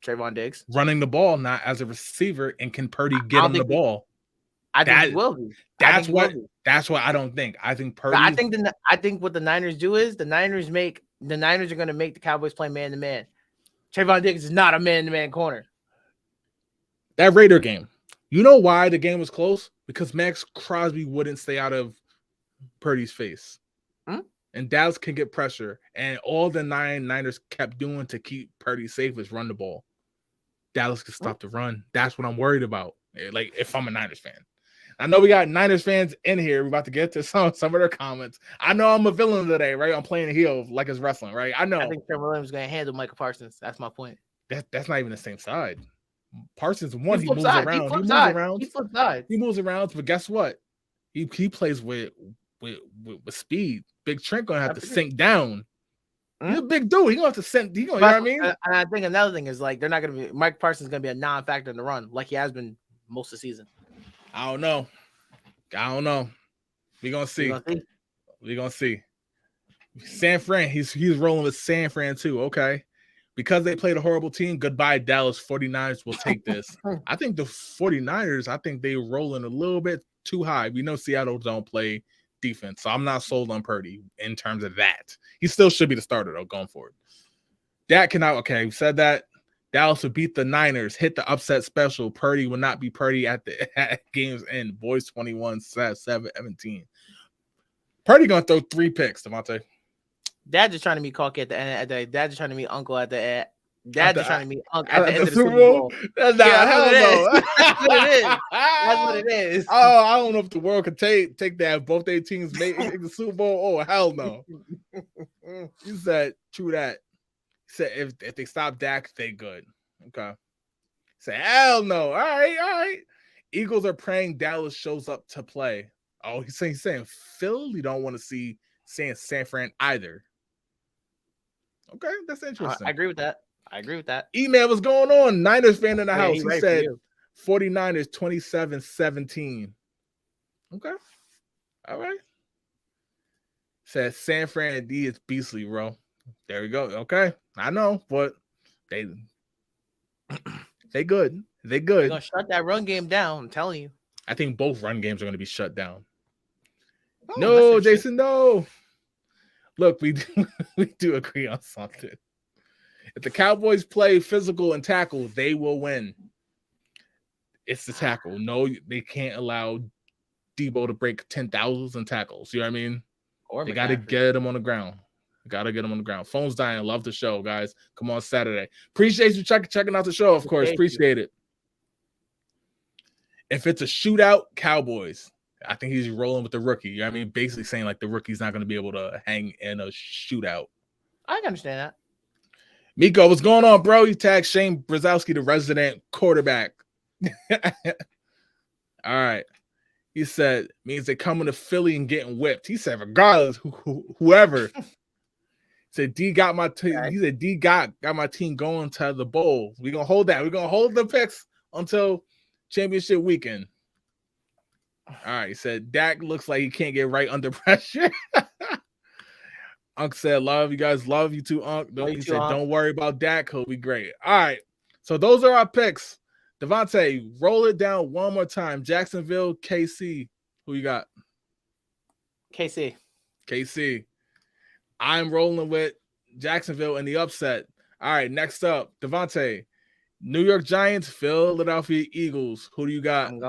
Trayvon Diggs running the ball, not as a receiver, and can Purdy get him the ball? I think he will be. That's what I don't think. I think Purdy. I think what the Niners do is the Niners are going to make the Cowboys play man to man. Trayvon Diggs is not a man to man corner. That Raider game, you know why the game was close? Because Max Crosby wouldn't stay out of Purdy's face. And Dallas can get pressure, and all the Niners kept doing to keep Purdy safe is run the ball. Dallas can stop the run. That's what I'm worried about. Like, if I'm a Niners fan. I know we got Niners fans in here. We're about to get to some of their comments. I know I'm a villain today, right? I'm playing a heel like it's wrestling, right? I know. I think Trevor Williams is going to handle Michael Parsons. That's my point. That's not even the same side. Parsons, one, he moves sides. around. He flips sides. He moves around, but guess what? He plays with speed. Big Trent gonna have to sink down. He's a big dude. He gonna have to sink. You know what I mean? And I think another thing is like they're not gonna be Mike Parsons is gonna be a non-factor in the run, like he has been most of the season. I don't know. We're gonna see. We're gonna see. San Fran, he's rolling with San Fran too. Okay. Because they played a horrible team, goodbye, Dallas 49ers will take this. I think the 49ers, they're rolling a little bit too high. We know Seattle don't play defense, so I'm not sold on Purdy in terms of that. He still should be the starter, though, going forward. Dak cannot, okay, we said that. Dallas would beat the Niners, hit the upset special. Purdy will not be Purdy at game's end. Boys 21-17. Purdy going to throw 3 picks, Devontae. Dad just trying to meet Cocky at the end. Dad just trying to meet Uncle at the end. Dad just trying to meet Uncle at the end of the Super Bowl. Hell no. That's what it is. That's what it is. Oh, I don't know if the world could take that. Both their teams make the Super Bowl. Oh, hell no. You said true that. He said if they stop Dak, they good. Okay. Say hell no. All right. Eagles are praying Dallas shows up to play. Oh, he's saying Phil. You don't want to see San Fran either. Okay, that's interesting. I agree with that. E-Man, what's going on? Niners fan in the house. He said 49ers 27-17. Okay. All right. Said San Fran D is beastly, bro. There we go. Okay. I know, but they good. They're going to shut that run game down, I'm telling you. I think both run games are going to be shut down. Oh, no, Jason, no. Look, we do agree on something. If the Cowboys play physical and tackle, they will win. It's the tackle. No, they can't allow Debo to break 10,000 tackles. You know what I mean? They got to get him on the ground. Phone's dying. Love the show, guys. Come on Saturday. Appreciate you checking out the show, of course. Appreciate it. If it's a shootout, Cowboys. I think he's rolling with the rookie. You know what I mean? Basically saying like the rookie's not going to be able to hang in a shootout. I can understand that. Miko, what's going on, bro? You tagged Shane Brzezowski, the resident quarterback. All right. He said, means they coming to Philly and getting whipped. He said, regardless, whoever. He said, D got my team. He said, D got my team going to the bowl. We're going to hold that. We're going to hold the picks until championship weekend. All right. He said, Dak looks like he can't get right under pressure. Unc said, love you guys. Love you too, Unc. He said, don't worry about Dak. He'll be great. All right. So those are our picks. Devontae, roll it down one more time. Jacksonville, KC. Who you got? KC. I'm rolling with Jacksonville in the upset. All right, next up, Devontae. New York Giants, Philadelphia Eagles. Who do you got? I'm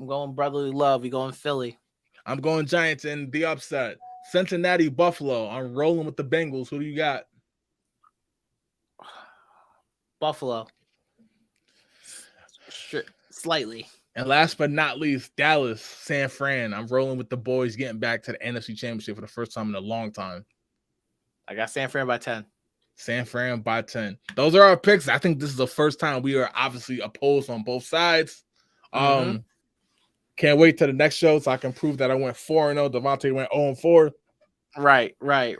going brotherly love. We going Philly. I'm going Giants in the upset. Cincinnati, Buffalo. I'm rolling with the Bengals. Who do you got? Buffalo. Slightly. And last but not least, Dallas, San Fran. I'm rolling with the boys getting back to the NFC Championship for the first time in a long time. I got San Fran by 10. San Fran by 10. Those are our picks. I think this is the first time we are obviously opposed on both sides. Can't wait to the next show so I can prove that I went 4-0. Devontae went 0-4. Right. But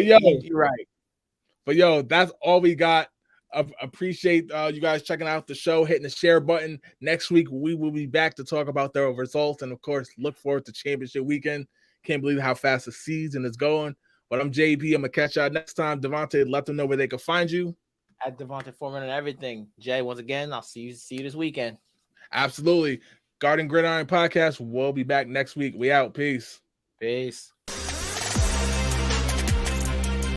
yo, you're right. But yo, that's all we got. Appreciate you guys checking out the show, hitting the share button. Next week, we will be back to talk about their results. And of course, look forward to championship weekend. Can't believe how fast the season is going. But I'm JP. I'm going to catch y'all next time. Devontae, let them know where they can find you. At Devontae Foreman and everything. Jay, once again, I'll see you this weekend. Absolutely. Gridiron podcast. We'll be back next week. We out. Peace.